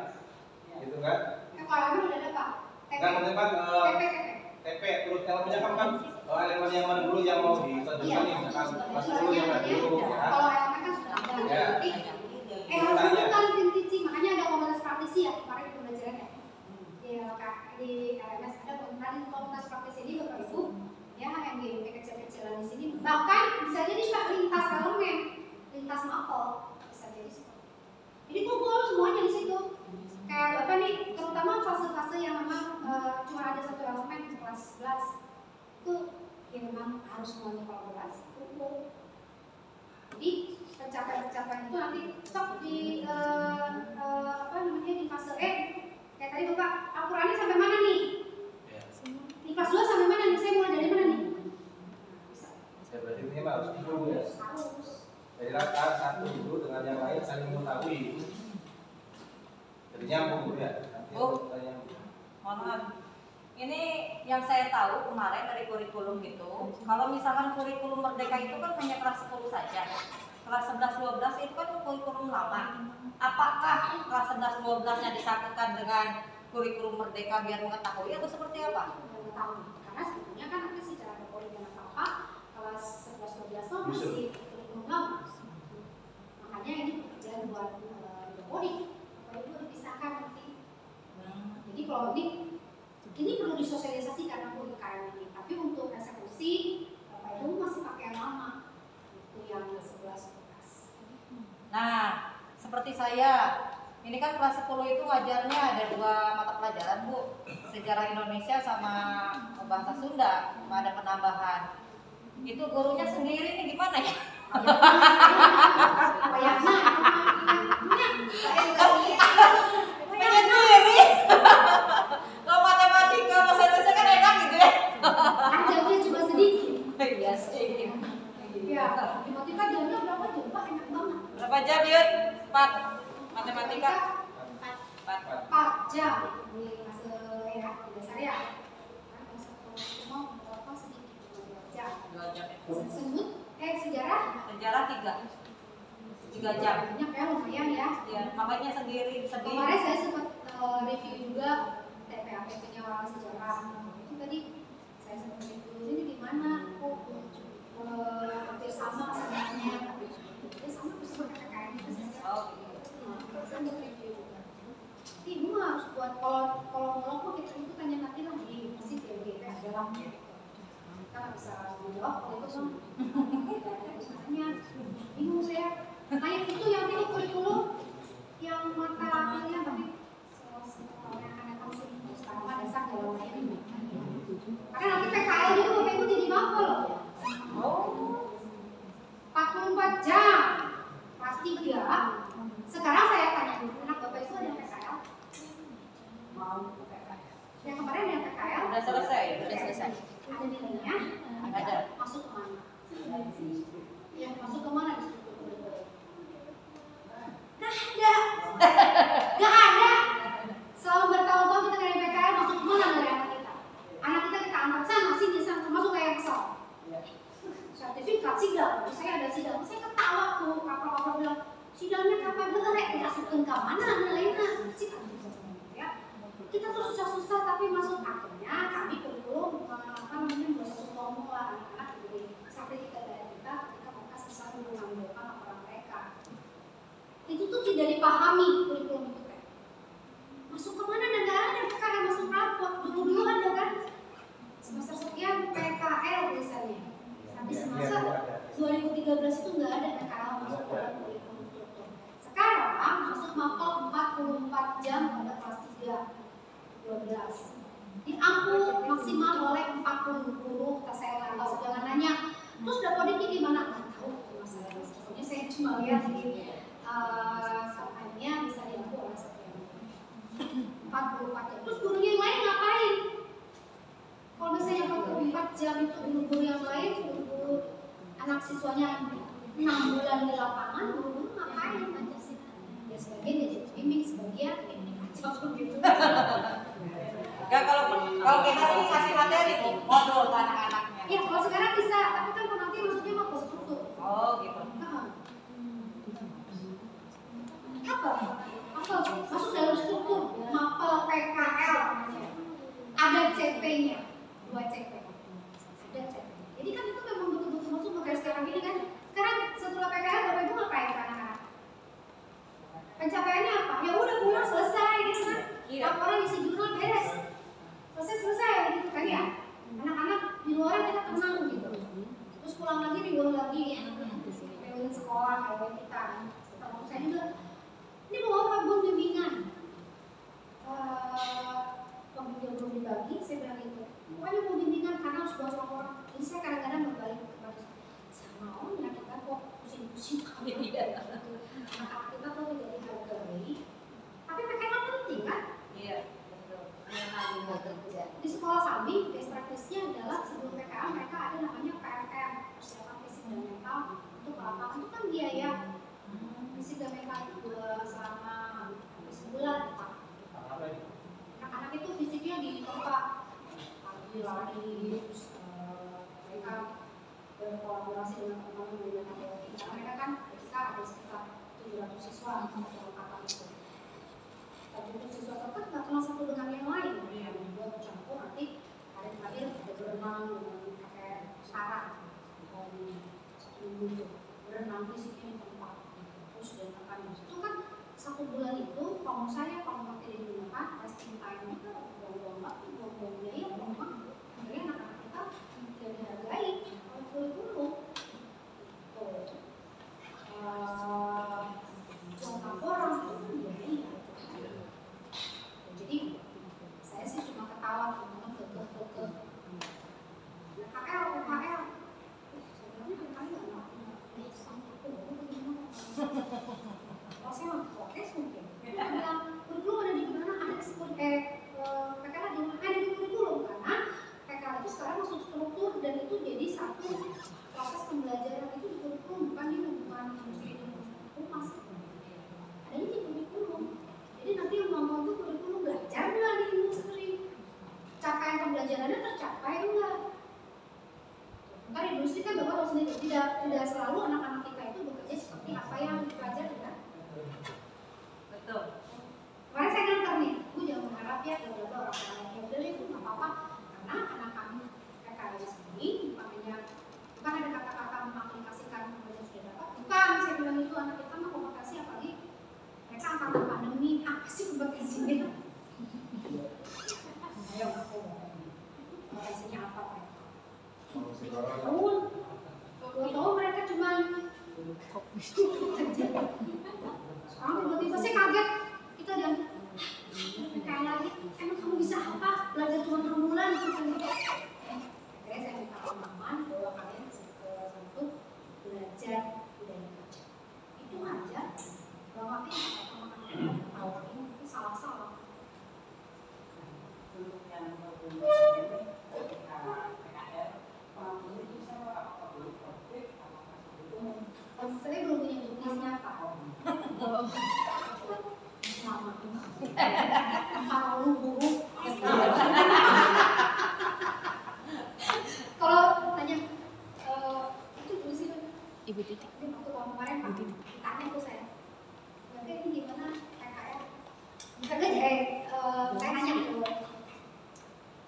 Gitu kan? Kalau elemen udah ada Pak. Kan kan TP. TP terus elemennya kan elemen yang mana dulu yang mau ditunjukkan nih, misalkan kelas 10 yang mana dulu ya kan? Kalau elemen kan sudah ada. Ya. Harus bukan tim teaching, makanya ada komunitas praktisi ya kemarin pembelajaran ya. Di LMS ada komunitas praktisi ini Bapak Ibu ya yang GMP kecil-kecilan di sini. Bahkan bisa jadi Pak lintas elemen, lintas mapel bisa jadi seperti itu. Jadi kumpul semuanya di situ. Kayak Bapak nih, terutama fase-fase yang memang cuma ada satu elemen kelas 11 itu ya memang harus semuanya kolaborasi kumpul. Jadi pencapaian itu nanti stop di di fase kayak tadi Bapak Al-Qurannya sampai mana nih? Di kelas 2 sampai mana nih? Saya mulai dari mana nih? Bisa. Ya berarti ini harus dulu ya. Harus. Jadi rata satu dulu dengan yang lain saling mengetahui. Jadi nyambung ya. Mohon maaf. Ini yang saya tahu kemarin dari kurikulum itu, kalau misalkan kurikulum Merdeka itu kan hanya kelas 10 saja. Kelas 11 12 itu kan kurikulum lama. Apakah kelas 11 12-nya disatukan dengan kurikulum Merdeka biar mengetahui atau seperti apa? Mengetahui. Karena sebetulnya kan nanti secara teori dan apa kelas 11 12 itu masih kurikulum lama. Makanya ini pekerjaan buat teori. Kalau itu dipisahkan nanti. Jadi kalau ini perlu disosialisasikan untuk IKM ini. Tapi untuk eksekusi Bapak Ibu masih pakai yang lama. Itu yang 11 12. Nah, seperti saya, ini kan kelas 10 itu ngajarnya ada 2 mata pelajaran Bu, sejarah Indonesia sama bahasa Sunda, ada penambahan. Itu gurunya sendiri nih gimana ya? Menyendiri. Kalau matematika bahasa Indonesia kan enak gitu ya. Jamnya cuma sedikit. Iya sih. Ya, matematika jamnya berapa jam Pak? Enak banget. Berapa jam Yud? 4 matematika? 4 jam. Ini masuk ya, dasar ya. Cuma berapa sedikit 2 jam. 2 jam. Sejarah? Sejarah 3 jam. Banyak ya, lumayan ya. Ya, makanya sendiri. Kemarin saya sempat review juga TPA-nya orang sejarah. Itu tadi saya sempat review ini di mana kok hampir sama sebenarnya. Tapi sama bersama KKN itu saja. Saya sempat review juga. Ibu harus buat kalau mau kita itu tanya nanti lagi masih DGP ada lah. Kita nggak bisa menjawab kalau itu kan. Misalnya bingung saya. Kayak itu yang itu kurikulum yang mata kuliah tapi yang akan sekarang ada dasar dalam ini. Karena nanti PKL juga Bapak Ibu jadi mampu loh. 44 jam kelas 3. Sekarang saya tanya dulu, anak Bapak itu ada PKL? Mau PKL? Yang kemarin ada PKL? Udah selesai. Ada nilainya? Ada. Masuk ke mana? Ya, masuk ke mana? Gak ada. Selama bertahun-tahun kita dari PKL masuk kemana dari anak kita? Anak kita angkat sana, sini, sana, masuk kayak Excel. Sertifikat sidang, saya ada sidang. Saya ketawa tuh, kapal-kapal bilang, sidangnya kapan bener masukkan ke mana nilainya? Ya. Kita tuh susah-susah tapi masuk akhirnya kami kurikulum proses formula anak-anak diberi sertifikat dari kita ketika mereka selesai mengambilkan laporan mereka. Itu tuh tidak dipahami kurikulum itu kan. Masuk kemana negara dan karena masuk rapor dulu ada kan semester sekian PKL misalnya. Habis semester 2013 itu nggak ada PKL masuk dalam kurikulum struktur. Sekarang masuk mapel 44 jam pada kelas 3 12. Diampun maksimal oleh 40 guru, saya nggak tahu, jangan nanya. Terus dapetinnya gimana? Nggak tahu mas saya. Soalnya saya cuma lihat di samanya bisa diampun oleh sekian 44 jam. Terus gurunya yang lain ngapain? Kalau misalnya 44 jam itu guru-guru yang lain, guru anak siswanya 6 bulan di lapangan, guru-guru ngapain? Ya sebagian jadi bimbing, sebagian ini aja gitu. Ya kalau kita sih kasih materi modul ke anak-anaknya. Ya kalau sekarang bisa, tapi kan nanti maksudnya mau struktur. Oh gitu. Apa? Masuk dalam struktur mapel PKL namanya. Ada CP-nya, 2 CP. Ada CP. Jadi kan itu memang betul-betul masuk kayak sekarang ini kan. Sekarang setelah PKL Bapak Ibu ngapain ke anak-anak? Pencapaiannya apa? Ya udah pulang selesai gitu kan. Laporan isi jurnal beres. Selesai gitu kan ya. Anak-anak di luar kita tenang gitu. Terus pulang lagi ribuan lagi ya. Reuni sekolah kayak kita. Termasuk saya juga. Ini mau apa belum bimbingan? Pembelian belum dibagi, saya bilang itu. Pokoknya mau bimbingan karena harus buat laporan. Ini saya kadang-kadang berbalik kepada sama ya kita kok pusing-pusing kami tidak. Anak-anak kita tuh tidak dihargai. Tapi PKL penting kan? Iya. Di sekolah kami, best practice-nya adalah sebelum PKL mereka ada namanya PFM, persiapan fisik dan mental untuk lapangan. Itu kan biaya fisik dan mental itu selama sebulan. Anak-anak itu fisiknya di tempat lari, terus mereka berkolaborasi dengan teman-teman dengan ADLT. Karena mereka kan kita ada sekitar 700 siswa untuk angkatan itu. 700 siswa tetap nggak kenal satu dengan yang lain. Yang dua bercampur nanti hari terakhir ada berenang dengan pakai sarang satu minggu itu berenang fisiknya di tempat terus dan akan itu kan 1 bulan itu kalau saya kalau pakai digunakan resting time itu buang-buang waktu, buang-buang biaya, buang-buang akhirnya anak-anak kita tidak dihargai oleh kurikulum. Buang laporan itu kan biaya. Jadi saya sih cuma ketawa teman-teman ke KL sebenarnya kali nggak ngerti kalau saya mau protes mungkin bilang kurikulum ada di mana, ada PKL di mana, ada di kurikulum karena PKL itu sekarang masuk struktur dan itu jadi satu proses pembelajaran itu di kurikulum bukan di lingkungan humas adanya di kurikulum. Jadi nanti yang ngomong itu kurikulum belajar nggak di industri, capaian pembelajarannya tercapai enggak? Karena industri kan Bapak tahu sendiri tidak selalu anak-anak kita itu bekerja seperti apa yang dipelajari kan? Betul. Kemarin saya ngantar nih, Bu jangan mengharap ya kalau ada orang-orang yang udah itu nggak apa-apa karena anak kami PKL di sini makanya bukan ada kata-kata mengaplikasikan pembelajaran sudah dapat, bukan saya bilang itu anak kita mah kompetisi apalagi mereka angkatan pandemi apa sih kompetisinya? Ayo aku kompetisinya apa Pak? Tahun mereka cuma sekarang tiba-tiba saya kaget kita dianggap PKL lagi emang kamu bisa apa belajar cuma 6 bulan akhirnya saya minta pemahaman bahwa kalian satu belajar budaya baca itu aja bahwa kita tahu ini salah-salah untuk yang saya belum punya juknisnya apa sama kalau guru kalau tanya itu jurus itu Ibu Titik. ini waktu tahun kemarin Pak ditanya tuh saya berarti ini gimana PKL bukan saya nanya gitu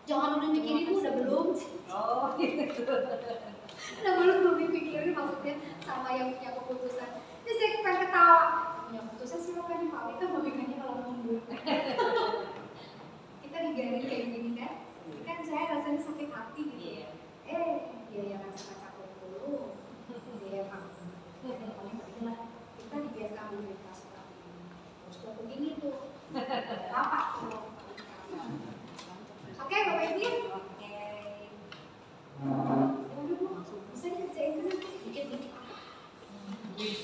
jangan udah mikirin Bu udah belum Oh gitu. udah belum dipikirin maksudnya sama yang punya keputusan ini saya pengen ketawa punya keputusan siapa nih Pak kita mau bikinnya kalau mundur kita digaring kayak gini kan saya rasanya sakit hati gitu Iya. biaya ngacak-ngacak dulu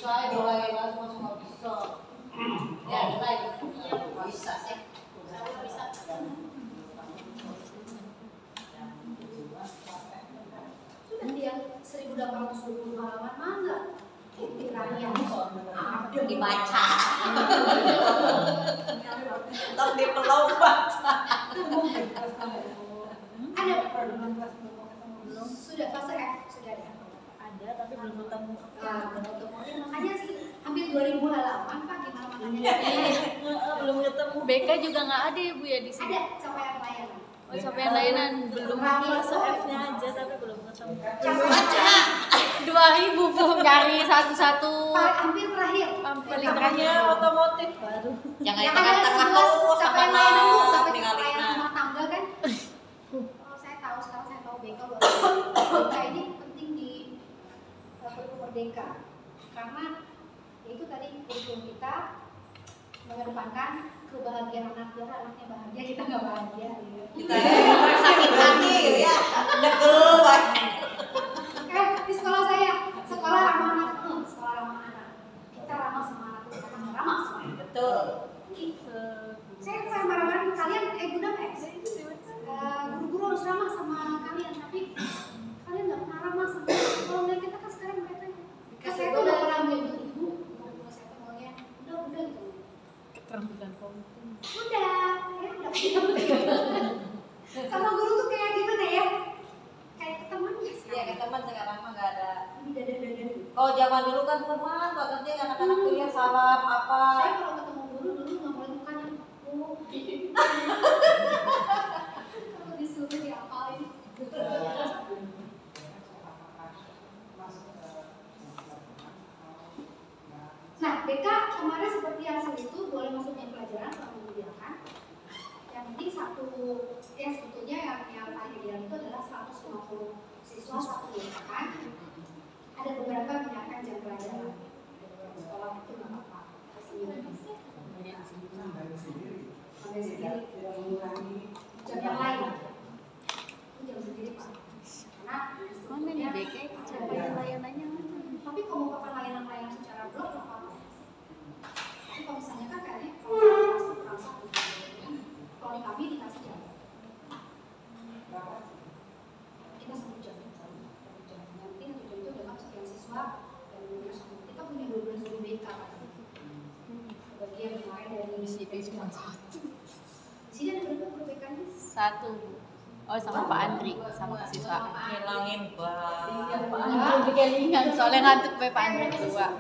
Saya mulai langsung nggak bisa. Ya, mulai nggak bisa sih. Bisa. Sudah dia 1.820 halaman mana? Pikirannya Ada dibaca. Tetap di pelau baca. ada sudah fase F sudah ada. Ada tapi belum ketemu. Nah, makanya sih hampir 2.000 halaman Pak gimana makanya? Belum ketemu. BK juga nggak ada ya Bu ya di sini. Ada capaian pelayanan. Oh, capaian layanan belum. Fase F-nya aja tapi belum ketemu. Capaian 2.000 Bu nyari satu-satu. hampir terakhir. Paling Makanya otomotif baru. Jangan di Yang ada tengah-tengah 11 tuh capaian sama layanan Bu sampai ke tinggal pelayanan lima. rumah tangga kan? Oh, saya tahu sekarang saya tahu BK BK ini penting di kurikulum Merdeka karena itu tadi kurikulum kita mengedepankan kebahagiaan anak biar anaknya bahagia kita nggak bahagia gitu. Kita sakit hati ya. Degel banget. Di sekolah saya sekolah ramah anak, sekolah ramah anak. Kita ramah sama anak kita kan ramah sama anak. Betul. Saya pernah marah-marah kalian, Bunda guru-guru harus ramah sama kalian, tapi kalian nggak pernah ramah sama kalau lihat kita kan sekarang mereka saya tuh nggak pernah menyebut ibu, saya tuh maunya udah gitu. Keterampilan konten. Udah sama guru tuh kayak gimana ya? Kayak ke teman ya. Iya, ke teman sekarang mah nggak ada. Ini dada. Kalau zaman dulu kan teman, banget ya anak-anak kuliah salam apa. Saya kalau ketemu guru dulu nggak boleh mukanya. Kalau disuruh diapalin. Nah, BK kemarin seperti hasil itu boleh masuknya pelajaran kalau menyediakan. Yang penting satu, ya sebetulnya yang paling ideal itu adalah 150 siswa satu BK kan. Ada beberapa menyiapkan jam pelajaran. Sekolah itu nggak apa-apa. Ambil sendiri. Jam yang lain. Itu jam sendiri Pak. Karena Mana nih BK capaian layanannya mana? tapi kalau mau pakai layanan secara blok nggak apa-apa. Tapi kalau misalnya kan kayaknya kalau kalau di kami dikasih jam. Kita 1 jam. Nanti 1 jam itu dalam sekian siswa dan kita punya 12.000 BK. Bagian kemarin dari Di cuma satu. di sini ada berapa guru BK-nya? Satu Bu. Oh sama Pak Andri sama siswa. Ngilangin banget. Pak Andri kelingan soalnya ngantuk Pak Andri berdua.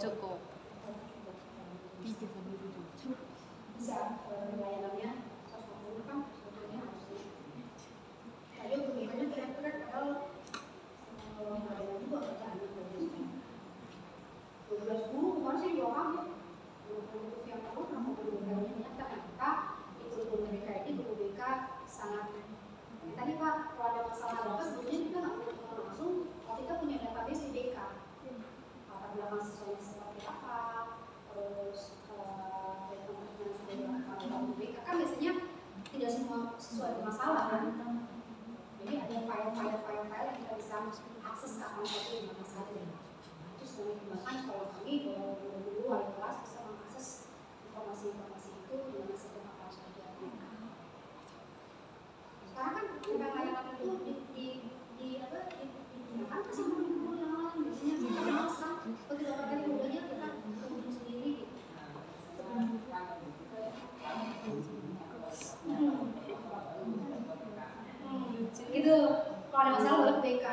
Cukup. Bisa layanannya 150 kan sebetulnya harusnya. Tadi berbedanya berat-berat padahal ada juga kerjaannya 12 guru kemarin sih 2 kali. Untuk yang perlu kenapa guru BK ini ternyata di kurikulum mereka ini guru BK sangat. Tadi Pak kalau ada masalah apa sebetulnya kita nggak perlu ketemu langsung. Kalau kita punya database di BK, latar belakang siswanya seperti apa, terus BK kan biasanya tidak semua siswa ada masalah kan. Jadi ada file yang kita bisa akses kapan saja di mana saja. Itu sedang dikembangkan sekolah kami bahwa guru wali kelas bisa mengakses informasi itu di mana saja kapan saja. Sekarang kan sudah layanan itu digunakan sama guru yang lain biasanya kita merasa begitu kali mudahnya kita guru sendiri gitu. Gitu. Kalau ada masalah baru ke BK.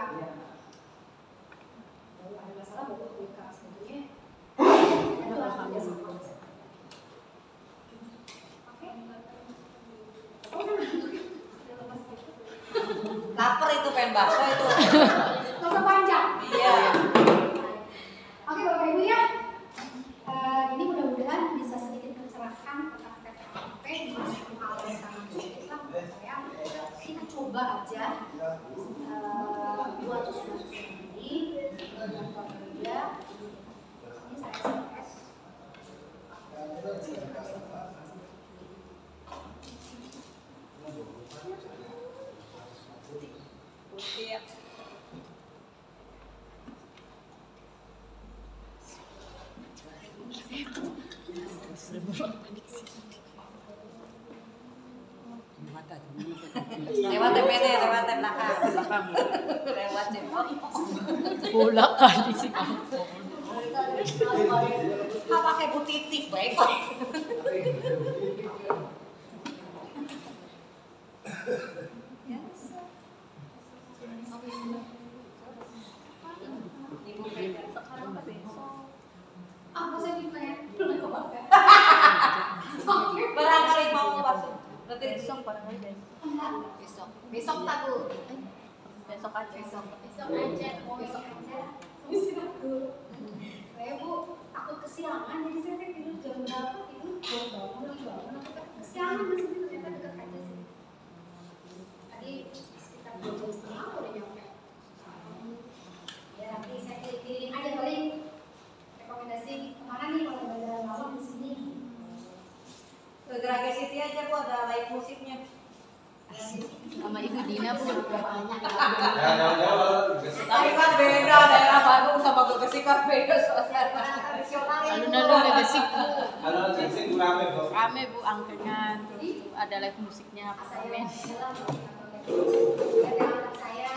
Kalau ada masalah baru ke BK sebetulnya. Itu harus kerjasama. Laper itu pengen bakso itu. Masa panjang. Iya. Oke Bapak Ibu ya. Ini mudah-mudahan bisa sedikit mencerahkan tentang TPP di satu hal yang sangat sulit lah menurut saya. Kita coba aja buat susah-susah ini dengan berbeda. Ini saya SMS. Putih ya. belakang lewat jempol bola kali sih. apa kayak Bu Titik baik kok Apa saya ditanya? barangkali mau masuk berarti Besok barangkali Besok tak Bu? besok aja. Besok aja mau besok aja. Saya Bu, aku kesiangan jadi saya tidur jam berapa tidur bangun aku kesiangan di sini ternyata dekat aja sih. Tadi sekitar 2 jam setengah udah nyampe. Ya nanti saya kirim aja paling rekomendasi kemana nih kalau ada malam di sini. ke Gerage City aja Bu ada live musiknya Sama Ibu Dina pun banyak. tapi kan beda daerah Bandung sama Gegesi kan beda suasana tradisional ya Alun-alun Gegesik Bu. Kalau Gegesik rame kok. Rame Bu angkringan, terus ada live musiknya, apartemen. Ada anak saya.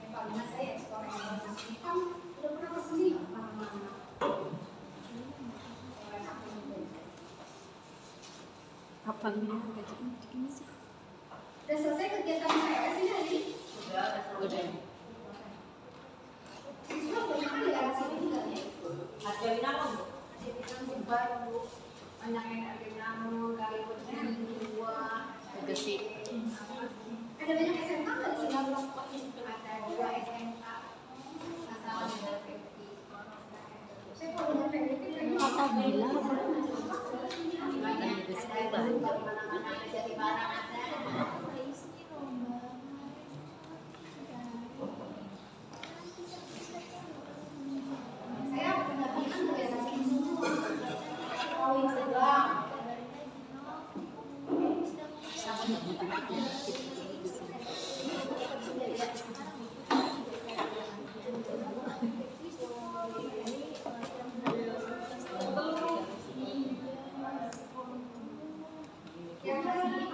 Palingan saya ekspor kan udah pernah kesini mana-mana. Kapan dia gaji ini sih? Udah selesai kegiatan saya sih tadi. Udah. Siswa banyak kan di arah sini juga ya. ada binatang Bu Ada yang baru, banyak yang ada namun kali bermain dua. Gegesik. Ada banyak SMK nggak di sini? Ada 2 SMK. Masalah dengan PPT. Saya kalau dengan PPT pengen Kata Bila. ada mana-mana jadi barang ada. Saya pendampingan organisasi dulu. Kawin sedang. Sama begitu. Yang ini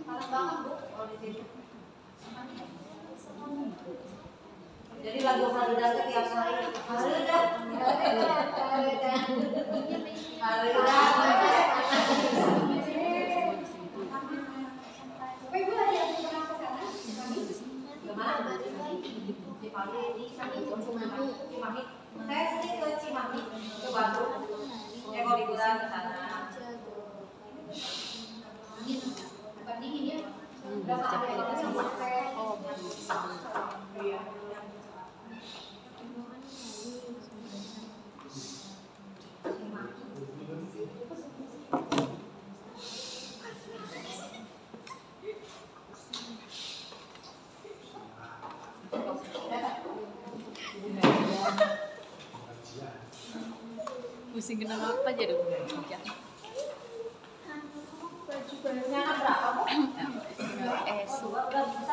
panas banget Bu kalau di sini. jadi lagu Haruda itu tiap hari Haruda Tapi Bu ada yang pernah ke sana? kemana Cimahi saya sering ke Cimahi ke Bandung ya kalau liburan ke sana Bukan dingin ya? Berapa hari itu sama. Oh, Iya. pusing kenapa aja deh Bu. bajunya berapa Bu? Es. Udah bisa